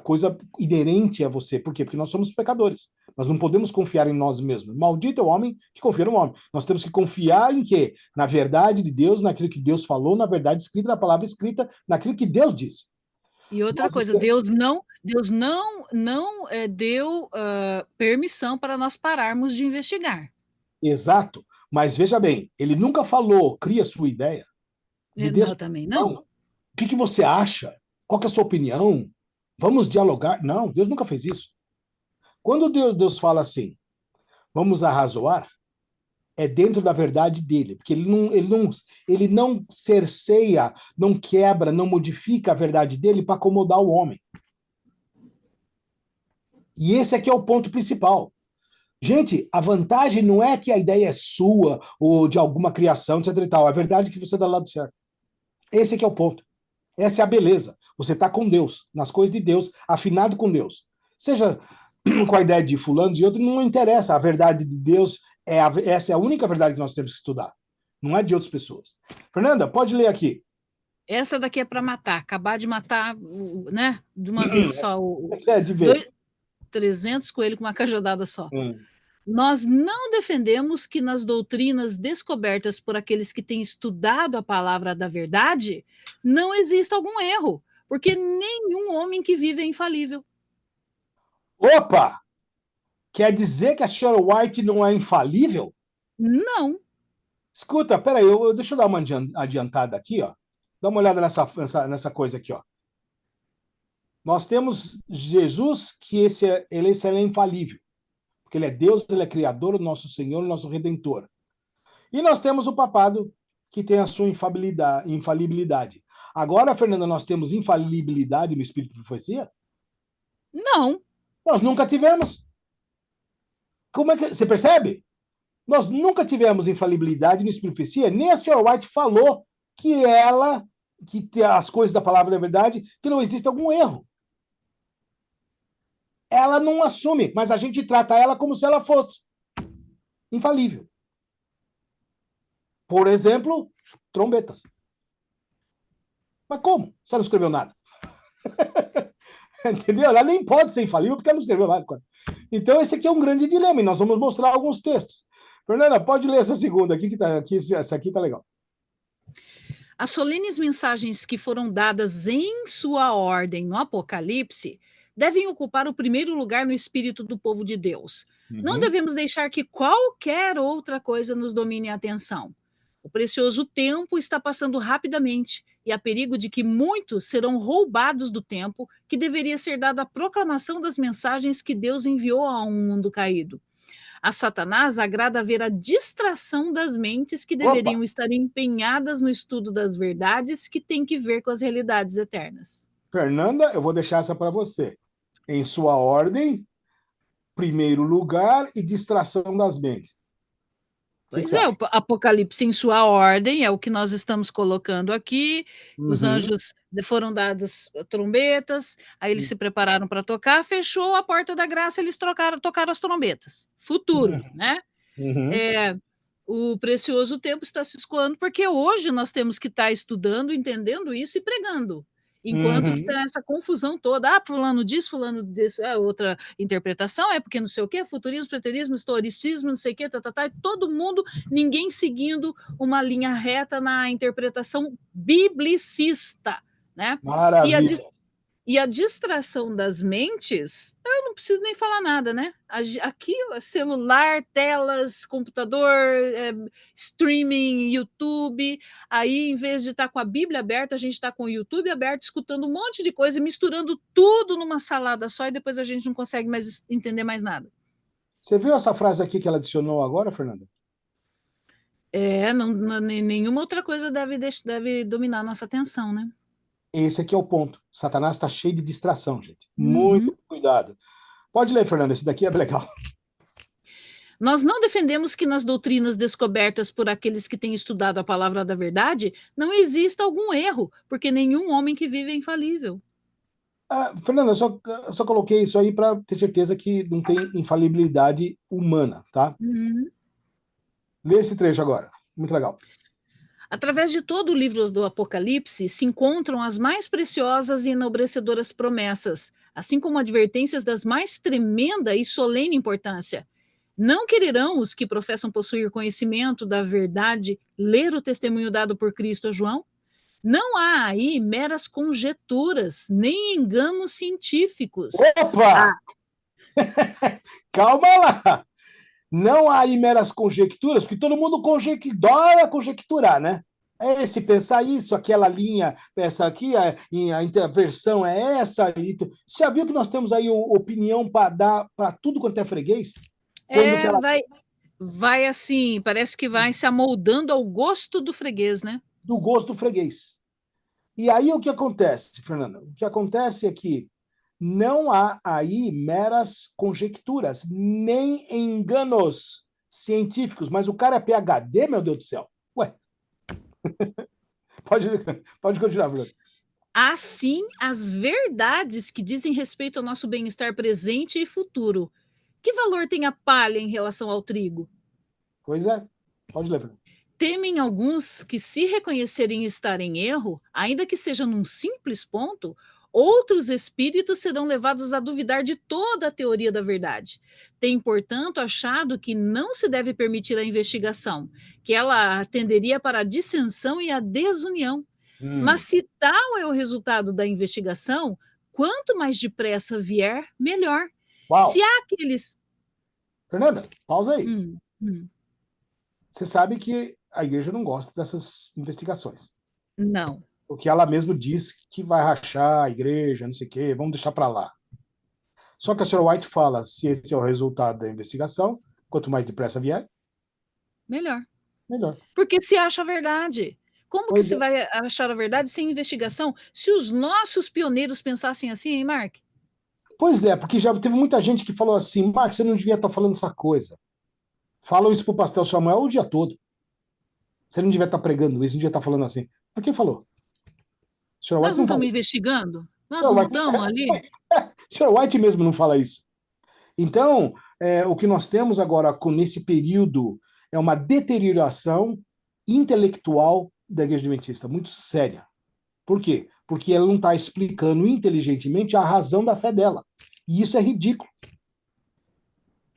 coisa inerente a você. Por quê? Porque nós somos pecadores. Nós não podemos confiar em nós mesmos. Maldito é o homem que confia no homem. Nós temos que confiar em quê? Na verdade de Deus, naquilo que Deus falou, na verdade escrita, na palavra escrita, naquilo que Deus disse. E outra Nós, coisa, Deus não deu permissão para nós pararmos de investigar. exato. Mas veja bem, ele nunca falou, cria sua ideia. De Deus, Não, também não. não. O que que você acha? Qual que é a sua opinião? Vamos dialogar? Não, Deus nunca fez isso. Quando Deus fala assim, vamos arrazoar, é dentro da verdade dele, porque ele não cerceia, não quebra, não modifica a verdade dele para acomodar o homem. E esse aqui é o ponto principal. Gente, a vantagem não é que a ideia é sua ou de alguma criação, etc e tal. A verdade é que você está do lado certo. Esse aqui é o ponto. Essa é a beleza. Você está com Deus, nas coisas de Deus, afinado com Deus. Seja com a ideia de fulano, de outro, não interessa. A verdade de Deus, essa é a única verdade que nós temos que estudar. Não é de outras pessoas. Fernanda, pode ler aqui. Essa daqui é para matar, acabar de matar, né, de uma vez só, Essa é de ver. dois, 300 coelhos com uma cajadada só. Hum. Nós não defendemos que nas doutrinas descobertas por aqueles que têm estudado a palavra da verdade não exista algum erro, porque nenhum homem que vive é infalível. Opa! Quer dizer que a senhora White não é infalível? Não. Escuta, peraí, deixa eu dar uma adiantada aqui, ó. Dá uma olhada nessa coisa aqui, ó. Nós temos Jesus, que esse é infalível, porque ele é Deus, ele é Criador, o nosso Senhor, o nosso Redentor. E nós temos o papado, que tem a sua infalibilidade. Agora, Fernanda, nós temos infalibilidade no Espírito de Profecia? Não. Nós nunca tivemos. Como é que você percebe? Nós nunca tivemos infalibilidade no Espírito de Profecia, nem a senhora White falou que as coisas da palavra da verdade, que não existe algum erro. Ela não assume, mas a gente trata ela como se ela fosse infalível. Por exemplo, trombetas. Mas como? Você não escreveu nada. Entendeu? Ela nem pode ser infalível porque ela não escreveu nada. Então, esse aqui é um grande dilema e nós vamos mostrar alguns textos. Fernanda, pode ler essa segunda aqui, essa aqui tá legal. As solenes mensagens que foram dadas em sua ordem no Apocalipse devem ocupar o primeiro lugar no espírito do povo de Deus. Não Uhum. devemos deixar que qualquer outra coisa nos domine a atenção. O precioso tempo está passando rapidamente e há perigo de que muitos serão roubados do tempo que deveria ser dado à proclamação das mensagens que Deus enviou a um mundo caído. A Satanás agrada ver a distração das mentes que Opa! deveriam estar empenhadas no estudo das verdades que têm que ver com as realidades eternas. Fernanda, eu vou deixar essa para você. Em sua ordem, primeiro lugar e distração das mentes. O que que Pois você é, acha? o Apocalipse em sua ordem é o que nós estamos colocando aqui. Os Uhum. anjos foram dados trombetas, aí eles se prepararam para tocar, fechou a porta da graça, eles tocaram as trombetas. Futuro, né? Uhum. É, o precioso tempo está se escoando, porque hoje nós temos que estar estudando, entendendo isso e pregando. Enquanto que Uhum. está essa confusão toda, fulano diz, fulano diz, outra interpretação, é porque não sei o quê, futurismo, preterismo, historicismo, não sei o quê, e todo mundo, ninguém seguindo uma linha reta na interpretação biblicista, né? E a, Maravilha. e a distração das mentes, eu não preciso nem falar nada, né? Aqui, celular, telas, computador, streaming, YouTube. Aí, em vez de estar com a Bíblia aberta, a gente está com o YouTube aberto, escutando um monte de coisa, misturando tudo numa salada só, e depois a gente não consegue mais entender mais nada. Você viu essa frase aqui que ela adicionou agora, Fernanda? Nenhuma outra coisa deve dominar a nossa atenção, né? Esse aqui é o ponto. Satanás está cheio de distração, gente. Muito Uhum. cuidado. Pode ler, Fernanda, esse daqui é legal. Nós não defendemos que nas doutrinas descobertas por aqueles que têm estudado a palavra da verdade não exista algum erro, porque nenhum homem que vive é infalível. Fernanda, eu só coloquei isso aí para ter certeza que não tem infalibilidade humana, tá? Uhum. Lê esse trecho agora. Muito legal. Através de todo o livro do Apocalipse se encontram as mais preciosas e enobrecedoras promessas, assim como advertências das mais tremenda e solene importância. Não quererão os que professam possuir conhecimento da verdade ler o testemunho dado por Cristo a João? Não há aí meras conjecturas, nem enganos científicos. Opa! Ah, Calma lá! Não há aí meras conjecturas, porque todo mundo adora conjecturar, né? É esse pensar isso, aquela linha, essa aqui, a versão é essa. Você já viu que nós temos aí opinião para dar para tudo quanto é freguês? Quando que é, ela vai assim, parece que vai se amoldando ao gosto do freguês, né? do gosto do freguês. E aí o que acontece, Fernanda? O que acontece é que não há aí meras conjecturas, nem enganos científicos, mas o cara é PhD, meu Deus do céu. Ué, pode, pode continuar, Bruno. Há sim as verdades que dizem respeito ao nosso bem-estar presente e futuro. Que valor tem a palha em relação ao trigo? Pois é, pode ler, Fernando. Temem alguns que, se reconhecerem estar em erro, ainda que seja num simples ponto, outros espíritos serão levados a duvidar de toda a teoria da verdade. Tem, portanto, achado que não se deve permitir a investigação, que ela tenderia para a dissensão e a desunião. Mas se tal é o resultado da investigação, quanto mais depressa vier, melhor. Se Uau! há aqueles. Fernanda, pausa aí. Hum, hum, Você sabe que a igreja não gosta dessas investigações. não. Porque ela mesmo diz que vai rachar a igreja, não sei o quê, vamos deixar para lá. Só que a senhora White fala, se esse é o resultado da investigação, quanto mais depressa vier, Melhor. melhor. Porque se acha a verdade. Como que Pois se é, vai achar a verdade sem investigação? Se os nossos pioneiros pensassem assim, hein, Mark? porque já teve muita gente que falou assim, Marcos, você não devia estar falando essa coisa. Falam isso pro pastor Samuel o dia todo. Você não devia estar pregando isso, não devia estar falando assim. Mas quem falou? A senhora Nós White não não fala estamos isso. investigando? A Nós senhora não White, estamos ali? a senhora White mesmo não fala isso. Então, o que nós temos agora nesse período é uma deterioração intelectual da Igreja Adventista, muito séria. Por quê? Porque ela não está explicando inteligentemente a razão da fé dela. E isso é ridículo.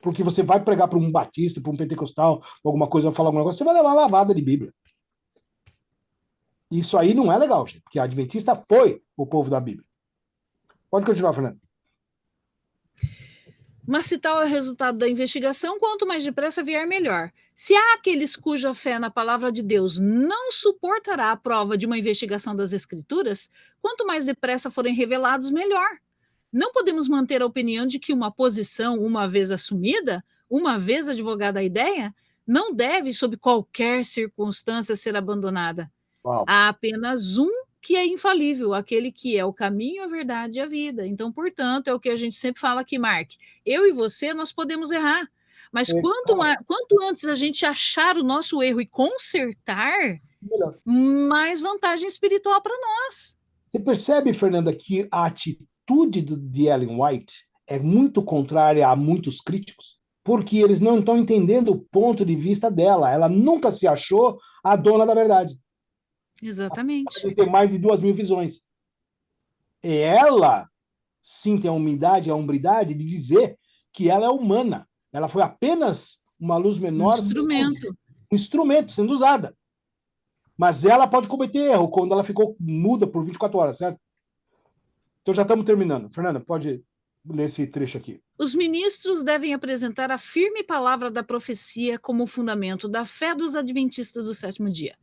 Porque você vai pregar para um batista, para um pentecostal, alguma coisa, falar alguma coisa, você vai levar uma lavada de Bíblia. Isso aí não é legal, gente, porque a Adventista foi o povo da Bíblia. Pode continuar, Fernando. Mas se tal é o resultado da investigação, quanto mais depressa vier, melhor. Se há aqueles cuja fé na palavra de Deus não suportará a prova de uma investigação das Escrituras, quanto mais depressa forem revelados, melhor. Não podemos manter a opinião de que uma posição, uma vez assumida, uma vez advogada a ideia, não deve, sob qualquer circunstância, ser abandonada. Uau. Há apenas um que é infalível, aquele que é o caminho, a verdade e a vida. Então, portanto, é o que a gente sempre fala aqui, Mark. Eu e você, nós podemos errar. Mas É, quanto antes a gente achar o nosso erro e consertar, melhor. mais vantagem espiritual para nós. Você percebe, Fernanda, que a atitude de Ellen White é muito contrária a muitos críticos? Porque eles não estão entendendo o ponto de vista dela. Ela nunca se achou a dona da verdade. Exatamente. Ela tem mais de 2.000 visões. E ela, sim, tem a humildade, a hombridade de dizer que ela é humana. Ela foi apenas uma luz Um menor, instrumento. um instrumento sendo usada. Mas ela pode cometer erro quando ela ficou muda por 24 horas, certo? Então já estamos terminando. Fernanda, pode ler esse trecho aqui. Os ministros devem apresentar a firme palavra da profecia como fundamento da fé dos adventistas do sétimo dia.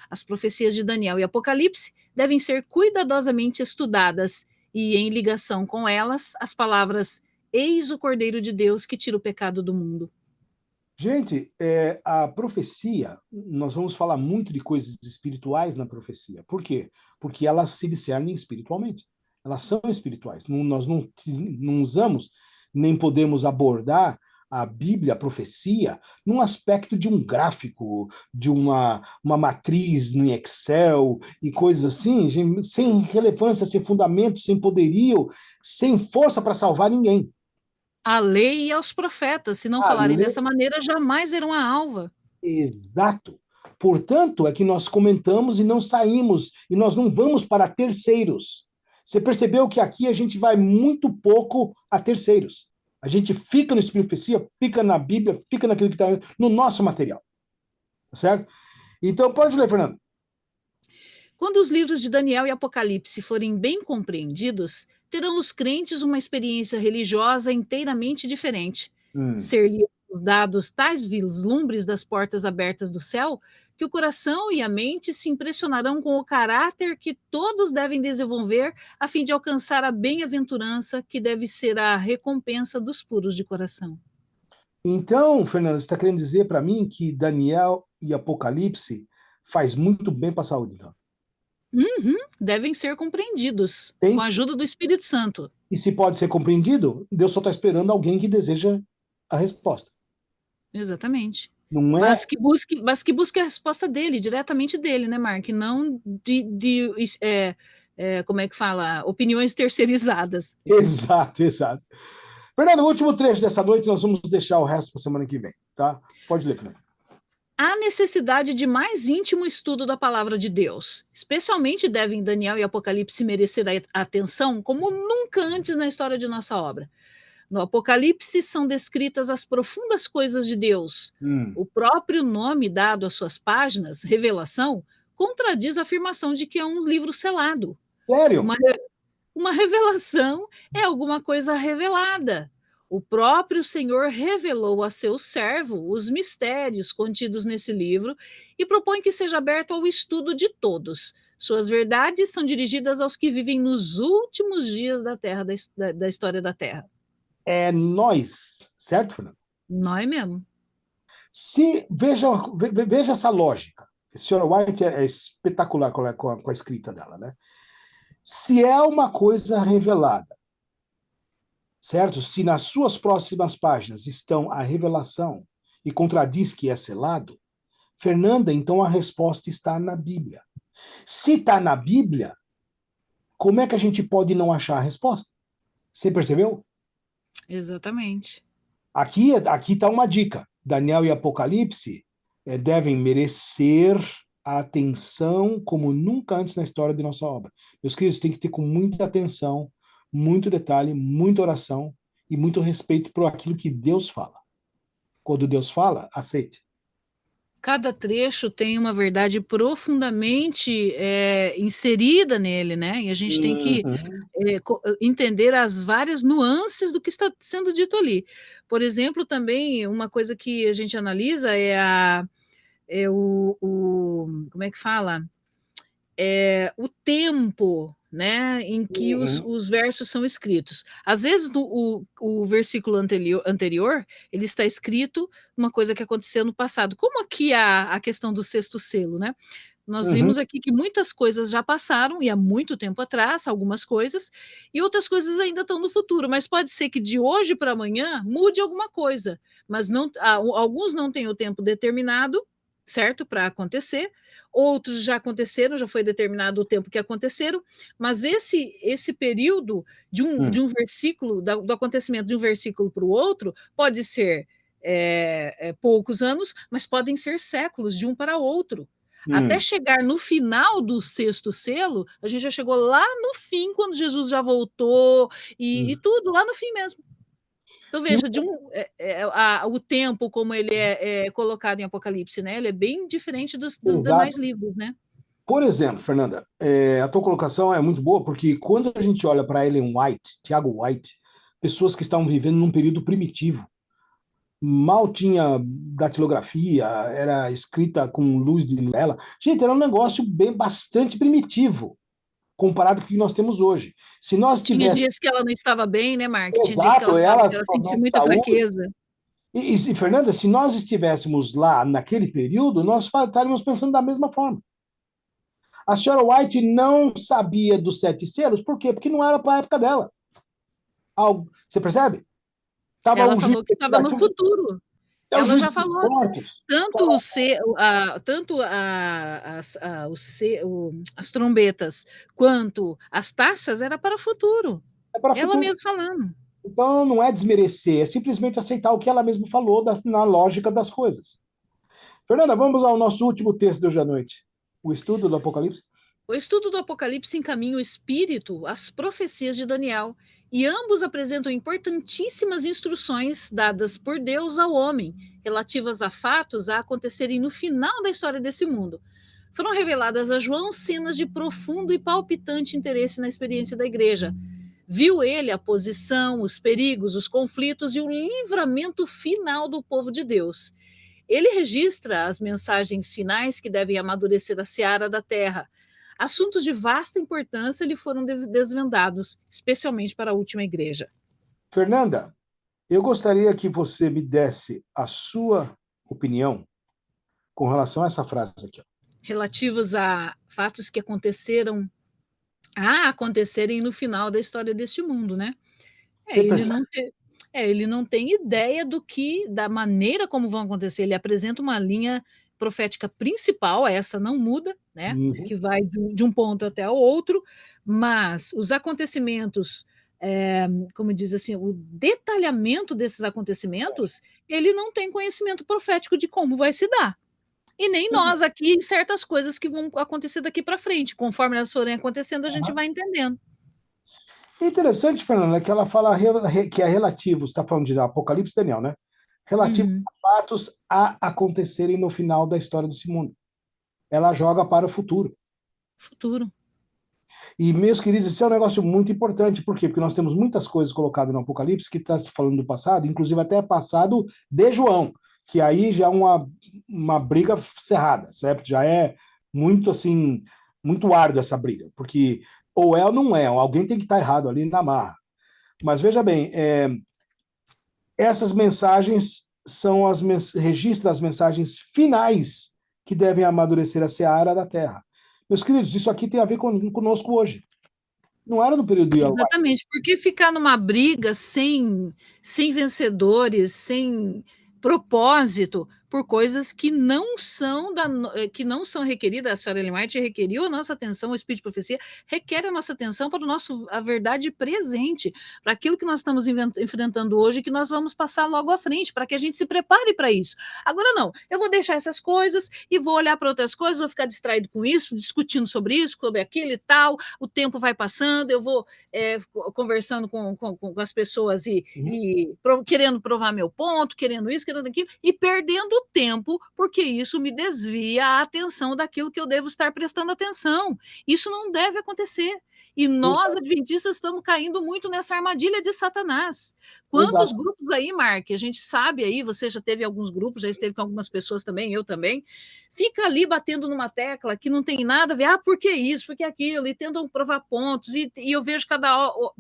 As profecias de Daniel e Apocalipse devem ser cuidadosamente estudadas e, em ligação com elas, as palavras Eis o Cordeiro de Deus que tira o pecado do mundo. Gente, a profecia, nós vamos falar muito de coisas espirituais na profecia. Por quê? Porque elas se discernem espiritualmente. Elas são espirituais. Nós não usamos, nem podemos abordar a Bíblia, a profecia, num aspecto de um gráfico, de uma matriz no Excel e coisas assim, sem relevância, sem fundamento, sem poderio, sem força para salvar ninguém. A lei e aos profetas, se não A falarem lei dessa maneira, jamais verão a alva. Exato. Portanto, é que nós comentamos e não saímos, e nós não vamos para terceiros. Você percebeu que aqui a gente vai muito pouco a terceiros. A gente fica no Espírito de Profecia, fica na Bíblia, fica naquilo que está no nosso material. Tá certo? Então, pode ler, Fernando. Quando os livros de Daniel e Apocalipse forem bem compreendidos, terão os crentes uma experiência religiosa inteiramente diferente. Ser-lhes dados tais vislumbres das portas abertas do céu, que o coração e a mente se impressionarão com o caráter que todos devem desenvolver a fim de alcançar a bem-aventurança que deve ser a recompensa dos puros de coração. Então, Fernando, você está querendo dizer para mim que Daniel e Apocalipse faz muito bem para a saúde, então. Uhum, devem ser compreendidos com a Tem? ajuda do Espírito Santo. E se pode ser compreendido, Deus só está esperando alguém que deseja a resposta. Exatamente. Não é? Mas que busque a resposta dele, diretamente dele, né, Mark? Não como é que fala? Opiniões terceirizadas. Exato, exato. Fernando, o último trecho dessa noite, nós vamos deixar o resto para semana que vem, tá? Pode ler, Fernando. Há necessidade de mais íntimo estudo da palavra de Deus. Especialmente devem Daniel e Apocalipse merecer a atenção como nunca antes na história de nossa obra. No Apocalipse são descritas as profundas coisas de Deus. O próprio nome dado às suas páginas, Revelação, contradiz a afirmação de que é um livro selado. Sério? Uma revelação é alguma coisa revelada. O próprio Senhor revelou a seu servo os mistérios contidos nesse livro e propõe que seja aberto ao estudo de todos. Suas verdades são dirigidas aos que vivem nos últimos dias da terra, da história da Terra. É nós, certo, Fernando? Nós mesmo. Veja essa lógica. A senhora White é espetacular com a escrita dela, né? Se é uma coisa revelada, certo? Se nas suas próximas páginas estão a revelação e contradiz que é selado, Fernanda, então a resposta está na Bíblia. Se está na Bíblia, como é que a gente pode não achar a resposta? Você percebeu? Exatamente. Aqui está uma dica. Daniel e Apocalipse devem merecer a atenção como nunca antes na história de nossa obra. Meus queridos, tem que ter com muita atenção, muito detalhe, muita oração e muito respeito por aquilo que Deus fala. Quando Deus fala, aceite. Cada trecho tem uma verdade profundamente inserida nele, né? E a gente tem que entender as várias nuances do que está sendo dito ali. Por exemplo, também uma coisa que a gente analisa como é que fala? O tempo, né, em que os versos são escritos. Às vezes, o versículo anterior, ele está escrito uma coisa que aconteceu no passado, como aqui a questão do sexto selo, né? Nós vimos aqui que muitas coisas já passaram, e há muito tempo atrás, algumas coisas, e outras coisas ainda estão no futuro, mas pode ser que de hoje para amanhã mude alguma coisa, mas não, alguns não têm o tempo determinado, certo, para acontecer, outros já aconteceram, já foi determinado o tempo que aconteceram, mas esse período de um versículo, do acontecimento de um versículo para o outro, pode ser poucos anos, mas podem ser séculos de um para outro. Até chegar no final do sexto selo, a gente já chegou lá no fim, quando Jesus já voltou, e tudo, lá no fim mesmo. Então, veja, o tempo como ele é colocado em Apocalipse, né? Ele é bem diferente dos demais livros, né? Por exemplo, Fernanda, a tua colocação é muito boa, porque quando a gente olha para Ellen White, Tiago White, pessoas que estavam vivendo num período primitivo, mal tinha datilografia, era escrita com luz de vela. Gente, era um negócio bastante primitivo, comparado com o que nós temos hoje. Se nós Tinha tivéssemos... dias que ela não estava bem, né, Mark? Tinha dias que Exato, que ela ela sentia problema de muita saúde. fraqueza. E, Fernanda, se nós estivéssemos lá naquele período, nós estaríamos pensando da mesma forma. A senhora White não sabia dos sete selos, por quê? Porque não era para a época dela. Você percebe? Ela falou que estava no futuro. Ela já falou, as trombetas quanto as taças era para o futuro. Ela mesma falando. Então não é desmerecer, é simplesmente aceitar o que ela mesma falou na lógica das coisas. Fernanda, vamos ao nosso último texto de hoje à noite. O estudo do Apocalipse. O estudo do Apocalipse encaminha o espírito às profecias de Daniel, e ambos apresentam importantíssimas instruções dadas por Deus ao homem, relativas a fatos a acontecerem no final da história desse mundo. Foram reveladas a João cenas de profundo e palpitante interesse na experiência da igreja. Viu ele a posição, os perigos, os conflitos e o livramento final do povo de Deus. Ele registra as mensagens finais que devem amadurecer a seara da terra. Assuntos de vasta importância lhe foram desvendados, especialmente para a última igreja. Fernanda, eu gostaria que você me desse a sua opinião com relação a essa frase aqui. Relativos a fatos que aconteceram a acontecerem no final da história deste mundo, né? Ele não tem ideia da maneira como vão acontecer. Ele apresenta uma linha profética principal, essa não muda, né? Uhum. Que vai de um ponto até o outro, mas os acontecimentos, como diz assim, o detalhamento desses acontecimentos, ele não tem conhecimento profético de como vai se dar. E nem nós aqui, em certas coisas que vão acontecer daqui para frente, conforme elas forem acontecendo, a gente vai entendendo. É interessante, Fernanda, que ela fala que é relativo, você está falando de Apocalipse, Daniel, né? Relativo a fatos a acontecerem no final da história desse mundo. Ela joga para o futuro. Futuro. E, meus queridos, isso é um negócio muito importante. Por quê? Porque nós temos muitas coisas colocadas no Apocalipse que está se falando do passado, inclusive até passado de João, que aí já é uma briga cerrada, certo? Já é muito, assim, muito árdua essa briga, porque ou é ou não é, alguém tem que estar errado ali na marra. Mas veja bem, essas mensagens são registram as mensagens finais que devem amadurecer a seara da terra. Meus queridos, isso aqui tem a ver conosco hoje. Não era no período de Exatamente, porque ficar numa briga sem vencedores, sem propósito, por coisas que não são que não são requeridas, a senhora Ellen White requeriu a nossa atenção, o Espírito de Profecia requer a nossa atenção para a verdade presente, para aquilo que nós estamos enfrentando hoje, que nós vamos passar logo à frente, para que a gente se prepare para isso. Agora não, eu vou deixar essas coisas e vou olhar para outras coisas, vou ficar distraído com isso, discutindo sobre isso, sobre aquilo e tal, o tempo vai passando, eu vou conversando com as pessoas querendo provar meu ponto, querendo isso, querendo aquilo, e perdendo tempo, porque isso me desvia a atenção daquilo que eu devo estar prestando atenção. Isso não deve acontecer. E nós, adventistas, estamos caindo muito nessa armadilha de Satanás. Quantos grupos aí, Mark, a gente sabe aí, você já teve alguns grupos, já esteve com algumas pessoas também, eu também, fica ali batendo numa tecla que não tem nada a ver, por que isso, por que aquilo, e tentam provar pontos, e eu vejo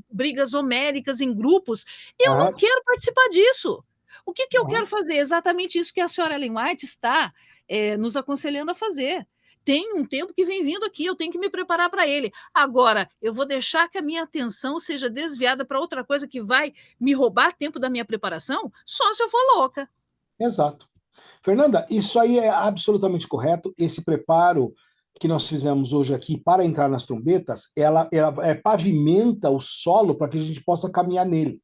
brigas homéricas em grupos, eu não quero participar disso. O que eu quero fazer? Exatamente isso que a senhora Ellen White está nos aconselhando a fazer. Tem um tempo que vem vindo aqui, eu tenho que me preparar para ele. Agora, eu vou deixar que a minha atenção seja desviada para outra coisa que vai me roubar tempo da minha preparação? Só se eu for louca. Exato. Fernanda, isso aí é absolutamente correto. Esse preparo que nós fizemos hoje aqui para entrar nas trombetas, ela pavimenta o solo para que a gente possa caminhar nele.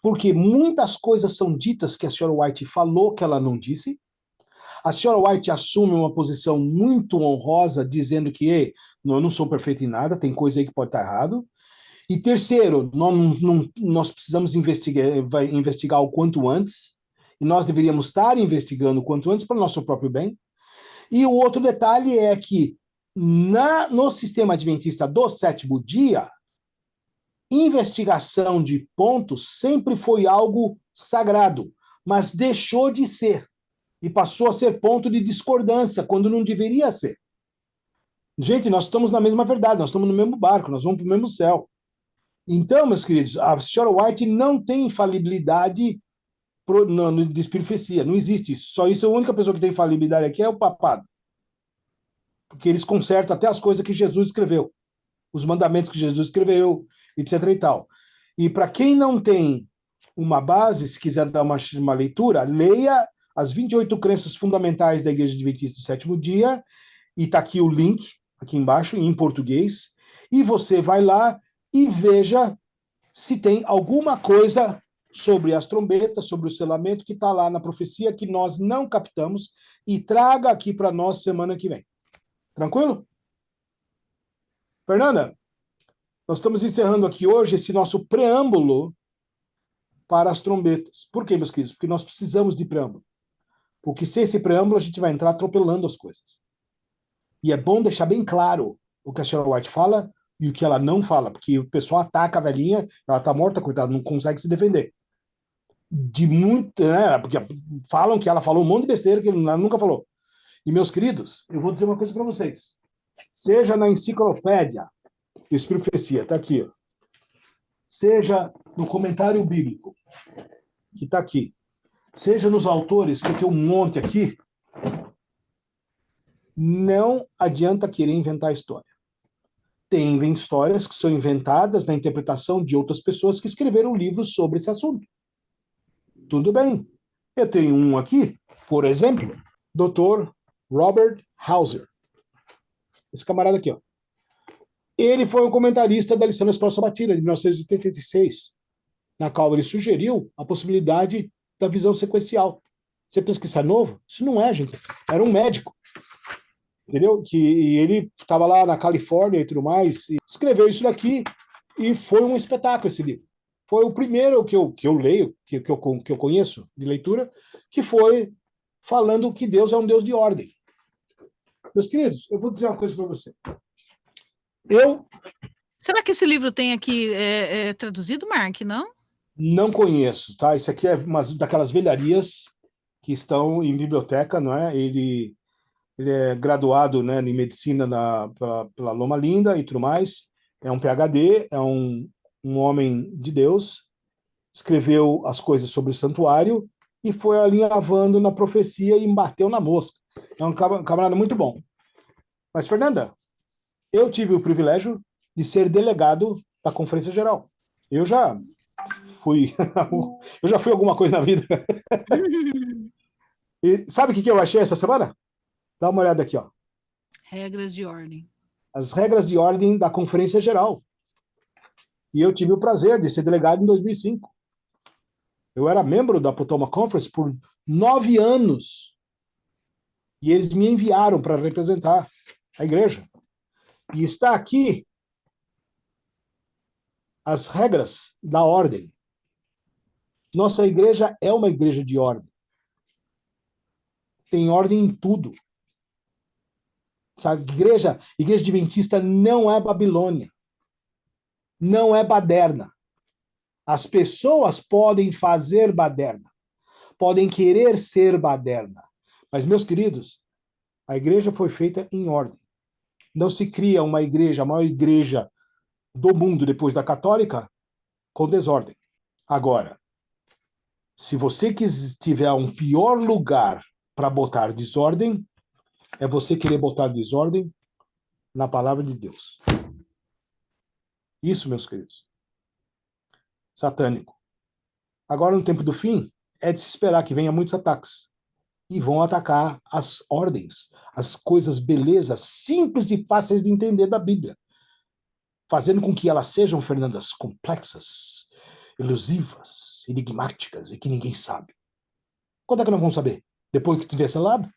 Porque muitas coisas são ditas que a senhora White falou que ela não disse. A senhora White assume uma posição muito honrosa, dizendo que eu não sou perfeito em nada, tem coisa aí que pode estar errado. E terceiro, nós precisamos investigar o quanto antes, e nós deveríamos estar investigando o quanto antes para o nosso próprio bem. E o outro detalhe é que no sistema adventista do sétimo dia, investigação de pontos sempre foi algo sagrado, mas deixou de ser e passou a ser ponto de discordância, quando não deveria ser. Gente, nós estamos na mesma verdade, nós estamos no mesmo barco, nós vamos para o mesmo céu. Então, meus queridos, a senhora White não tem infalibilidade de espírito de profecia, não existe isso. Só isso, a única pessoa que tem infalibilidade aqui é o papado. Porque eles consertam até as coisas que Jesus escreveu, os mandamentos que Jesus escreveu, etc. e tal. E para quem não tem uma base, se quiser dar uma leitura, leia as 28 crenças fundamentais da Igreja Adventista do Sétimo Dia, e está aqui o link, aqui embaixo, em português, e você vai lá e veja se tem alguma coisa sobre as trombetas, sobre o selamento que está lá na profecia que nós não captamos e traga aqui para nós semana que vem. Tranquilo? Fernanda, nós estamos encerrando aqui hoje esse nosso preâmbulo para as trombetas. Por quê, meus queridos? Porque nós precisamos de preâmbulo. Porque sem esse preâmbulo a gente vai entrar atropelando as coisas. E é bom deixar bem claro o que a Sharon White fala e o que ela não fala, porque o pessoal ataca a velhinha, ela tá morta, coitada, não consegue se defender. De muito, né? Porque falam que ela falou um monte de besteira que ela nunca falou. E, meus queridos, eu vou dizer uma coisa para vocês. Seja na enciclopédia Espírito Profecia, tá aqui, ó. Seja no comentário bíblico, que tá aqui. Seja nos autores, que eu tenho um monte aqui, não adianta querer inventar história. Tem histórias que são inventadas na interpretação de outras pessoas que escreveram livros sobre esse assunto. Tudo bem. Eu tenho um aqui, por exemplo, Dr. Robert Hauser. Esse camarada aqui, ó. Ele foi um comentarista da lição da Escola Sabatina, de 1986, na qual ele sugeriu a possibilidade da visão sequencial. Você pensa que isso é novo? Isso não é, gente. Era um médico, entendeu? E ele estava lá na Califórnia e tudo mais, e escreveu isso daqui, e foi um espetáculo esse livro. Foi o primeiro que eu leio, que eu conheço de leitura, que foi falando que Deus é um Deus de ordem. Meus queridos, eu vou dizer uma coisa para você. Será que esse livro tem aqui traduzido, Mark, não? Não conheço, tá? Isso aqui é uma daquelas velharias que estão em biblioteca, não é? Ele é graduado, né, em medicina pela Loma Linda e tudo mais. É um PhD, é um homem de Deus. Escreveu as coisas sobre o santuário e foi alinhavando na profecia e bateu na mosca. É um camarada muito bom. Mas, Fernanda, eu tive o privilégio de ser delegado da Conferência Geral. Eu já fui eu já fui alguma coisa na vida. E sabe o que eu achei essa semana? Dá uma olhada aqui, ó. Regras de ordem. As regras de ordem da Conferência Geral. E eu tive o prazer de ser delegado em 2005. Eu era membro da Potomac Conference por 9 anos. E eles me enviaram para representar a igreja. E está aqui as regras da ordem. Nossa igreja é uma igreja de ordem. Tem ordem em tudo. Essa igreja adventista não é Babilônia. Não é baderna. As pessoas podem fazer baderna. Podem querer ser baderna. Mas, meus queridos, a igreja foi feita em ordem. Não se cria uma igreja, a maior igreja do mundo depois da católica, com desordem. Agora, se você tiver um pior lugar para botar desordem, é você querer botar desordem na palavra de Deus. Isso, meus queridos. Satânico. Agora, no tempo do fim, é de se esperar que venha muitos ataques. E vão atacar as ordens, as coisas belezas, simples e fáceis de entender da Bíblia. Fazendo com que elas sejam, Fernandas, complexas, elusivas, enigmáticas e que ninguém sabe. Quando é que nós vamos saber? Depois que tiver selado?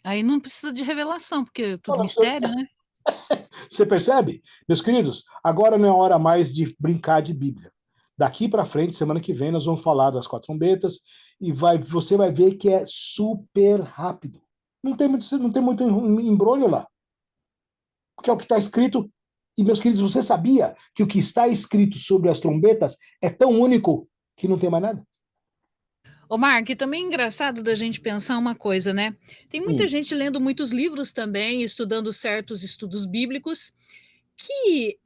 Aí não precisa de revelação, porque é tudo mistério, né? Você percebe? Meus queridos, agora não é hora mais de brincar de Bíblia. Daqui para frente, semana que vem, nós vamos falar das 4 trombetas e você vai ver que é super rápido. Não tem muito embrolho lá. Porque é o que está escrito. E, meus queridos, você sabia que o que está escrito sobre as trombetas é tão único que não tem mais nada? Ô, Mark, também é engraçado da gente pensar uma coisa, né? Tem muita gente lendo muitos livros também, estudando certos estudos bíblicos, que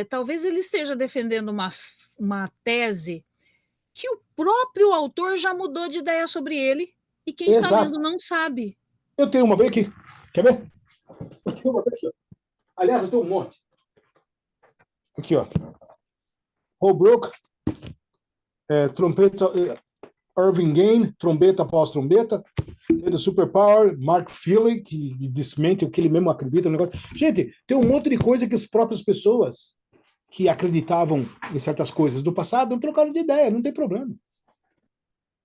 talvez ele esteja defendendo uma tese que o próprio autor já mudou de ideia sobre ele e quem está Exato. lendo não sabe. Eu tenho uma bem aqui. Quer ver? Eu tenho uma bem aqui, ó. Aliás, eu tenho um monte. Aqui, ó. Holbrook, trompeta, Irving Gain, trombeta após trombeta. Tem do Superpower, Mark Feely, que desmente o que ele mesmo acredita no negócio. Gente, tem um monte de coisa que as próprias pessoas que acreditavam em certas coisas do passado, não trocaram de ideia, não tem problema.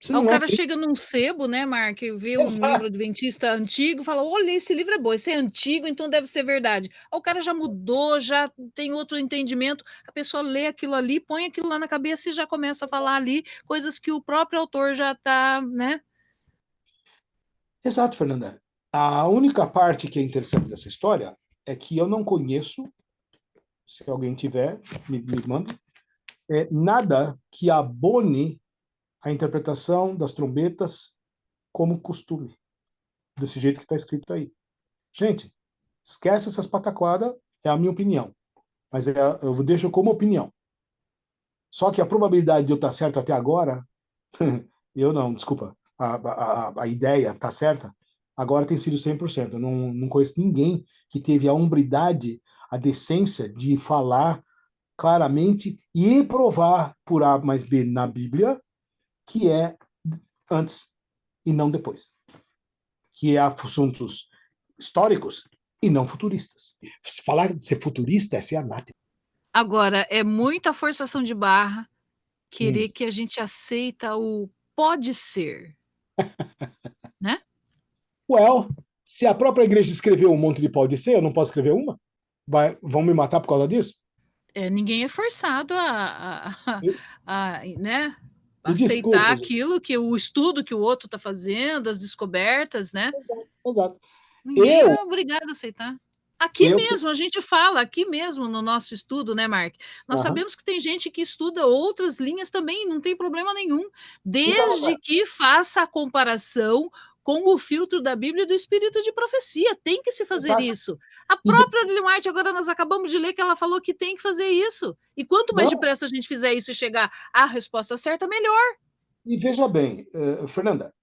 Isso Aí o não é cara chega num sebo, né, Mark, vê um livro exato. adventista antigo, fala: olha, esse livro é bom, esse é antigo, então deve ser verdade. Aí o cara já mudou, já tem outro entendimento. A pessoa lê aquilo ali, põe aquilo lá na cabeça e já começa a falar ali coisas que o próprio autor já está, né? Exato, Fernanda. A única parte que é interessante dessa história é que eu não conheço, se alguém tiver, me manda, nada que abone a interpretação das trombetas como costume, desse jeito que está escrito aí. Gente, esquece essas pataquadas, é a minha opinião, mas eu deixo como opinião. Só que a probabilidade de eu estar certo até agora, eu não, desculpa, a ideia está certa, agora tem sido 100%. Eu não conheço ninguém que teve a hombridade, a decência de falar claramente e provar por A mais B na Bíblia que é antes e não depois. Que é assuntos históricos e não futuristas. Se falar de ser futurista é ser anátema. Agora, é muita forçação de barra querer Hum. que a gente aceita o pode ser, né? Well, se a própria igreja escreveu um monte de pode ser, eu não posso escrever uma? Vão me matar por causa disso? Ninguém é forçado E, né, e aceitar desculpa, gente. aquilo que o estudo que o outro está fazendo, as descobertas, né? Exato, exato. Ninguém Eu, é obrigado a aceitar. Aqui eu, mesmo, a gente fala, aqui mesmo no nosso estudo, né, Mark? Nós aham. sabemos que tem gente que estuda outras linhas também, não tem problema nenhum, Então, desde que faça a comparação com o filtro da Bíblia e do Espírito de profecia. Tem que se fazer exato. isso. A E própria Ellen White, agora nós acabamos de ler que ela falou que tem que fazer isso. E quanto mais não, depressa a gente fizer isso e chegar à resposta certa, melhor. e veja bem, Fernanda,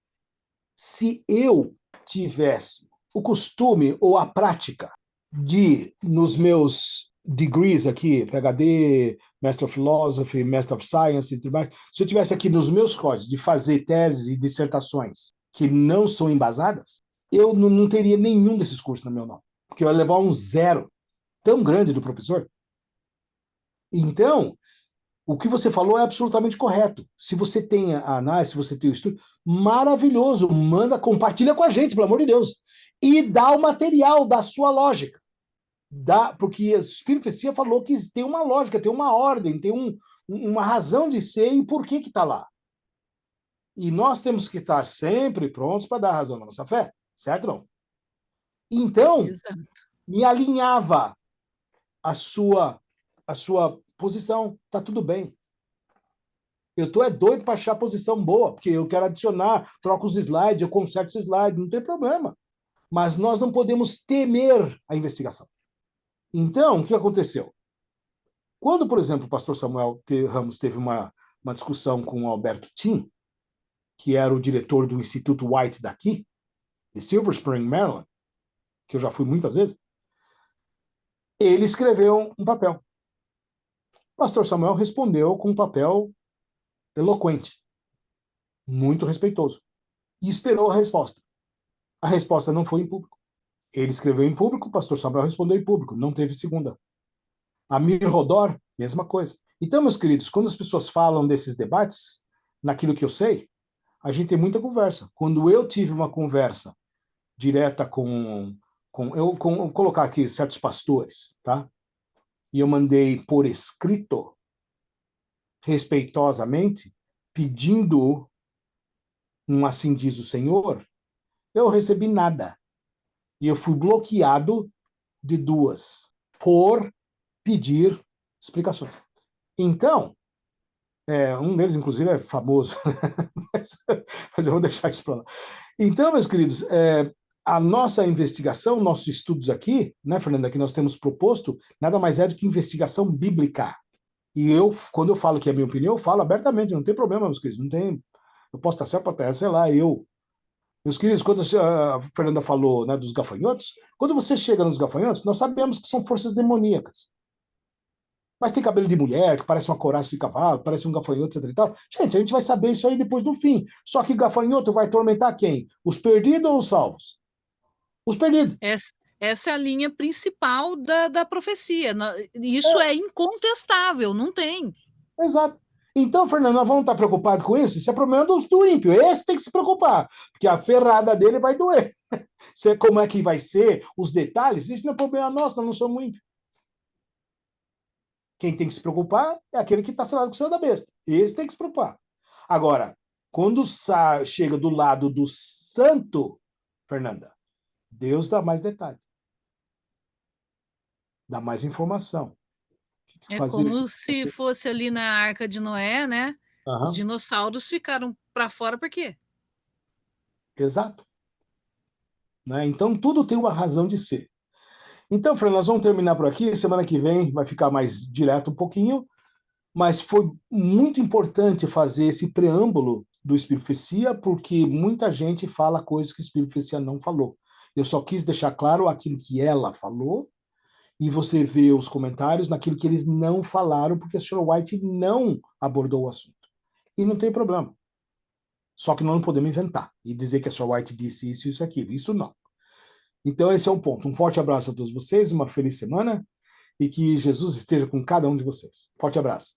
se eu tivesse o costume ou a prática de, nos meus degrees aqui, PhD, Master of Philosophy, Master of Science e tudo mais, se eu tivesse aqui nos meus códigos de fazer teses e dissertações que não são embasadas, eu não teria nenhum desses cursos no meu nome, porque eu ia levar um zero tão grande do professor. Então, o que você falou é absolutamente correto. Se você tem a análise, se você tem o estudo, maravilhoso. Manda, compartilha com a gente, pelo amor de Deus. E dá o material da sua lógica. Porque o Espírito Profecia falou que tem uma lógica, tem uma ordem, tem uma razão de ser e por que está lá. E nós temos que estar sempre prontos para dar razão na nossa fé, certo ou não? Então, Exato. me alinhava a sua posição. Tá tudo bem. Eu tô doido para achar a posição boa, porque eu quero adicionar, troco os slides, eu conserto os slides, não tem problema. Mas nós não podemos temer a investigação. Então, o que aconteceu? Quando, por exemplo, o pastor Samuel Ramos teve uma discussão com o Alberto Tim, que era o diretor do Instituto White daqui, de Silver Spring, Maryland, que eu já fui muitas vezes, ele escreveu um papel. O pastor Samuel respondeu com um papel eloquente, muito respeitoso, e esperou a resposta. A resposta não foi em público. Ele escreveu em público, o pastor Samuel respondeu em público, não teve segunda. Amir Rodor, mesma coisa. Então, meus queridos, quando as pessoas falam desses debates, naquilo que eu sei, a gente tem muita conversa. Quando eu tive uma conversa direta vou colocar aqui certos pastores, tá? E eu mandei por escrito, respeitosamente, pedindo um assim diz o Senhor, eu recebi nada. E eu fui bloqueado de duas por pedir explicações. Então, um deles, inclusive, é famoso, mas eu vou deixar isso para lá. Então, meus queridos, a nossa investigação, nossos estudos aqui, né, Fernanda, que nós temos proposto, nada mais é do que investigação bíblica. E quando eu falo que é a minha opinião, eu falo abertamente, não tem problema, meus queridos, não tem. Eu posso estar certo, pode estar, sei lá, eu. Meus queridos, quando a Fernanda falou, né, dos gafanhotos, quando você chega nos gafanhotos, nós sabemos que são forças demoníacas. Mas tem cabelo de mulher, que parece uma couraça de cavalo, parece um gafanhoto, etc e tal. Gente, a gente vai saber isso aí depois do fim. Só que gafanhoto vai atormentar quem? Os perdidos ou os salvos? Os perdidos. Essa é a linha principal da profecia. Isso é incontestável, não tem. Exato. Então, Fernando, nós vamos estar preocupados com isso? Isso é problema do ímpio. Esse tem que se preocupar, porque a ferrada dele vai doer. Como é que vai ser, os detalhes, isso não é problema nosso, nós não somos ímpios. Quem tem que se preocupar é aquele que está selado com o selo da besta. Esse tem que se preocupar. Agora, quando chega do lado do santo, Fernanda, Deus dá mais detalhe, dá mais informação. É Fazer. como se fosse ali na Arca de Noé, né? Os Uhum, dinossauros ficaram para fora por quê? exato. Né? Então, tudo tem uma razão de ser. Então, Fernanda, nós vamos terminar por aqui. Semana que vem vai ficar mais direto um pouquinho, mas foi muito importante fazer esse preâmbulo do Espírito Profecia, porque muita gente fala coisas que o Espírito Profecia não falou. Eu só quis deixar claro aquilo que ela falou, e você vê os comentários naquilo que eles não falaram, porque a Sr. White não abordou o assunto. E não tem problema. Só que nós não podemos inventar e dizer que a Sr. White disse isso, isso, aquilo. Isso não. Então, esse é um ponto. Um forte abraço a todos vocês, uma feliz semana e que Jesus esteja com cada um de vocês. Forte abraço.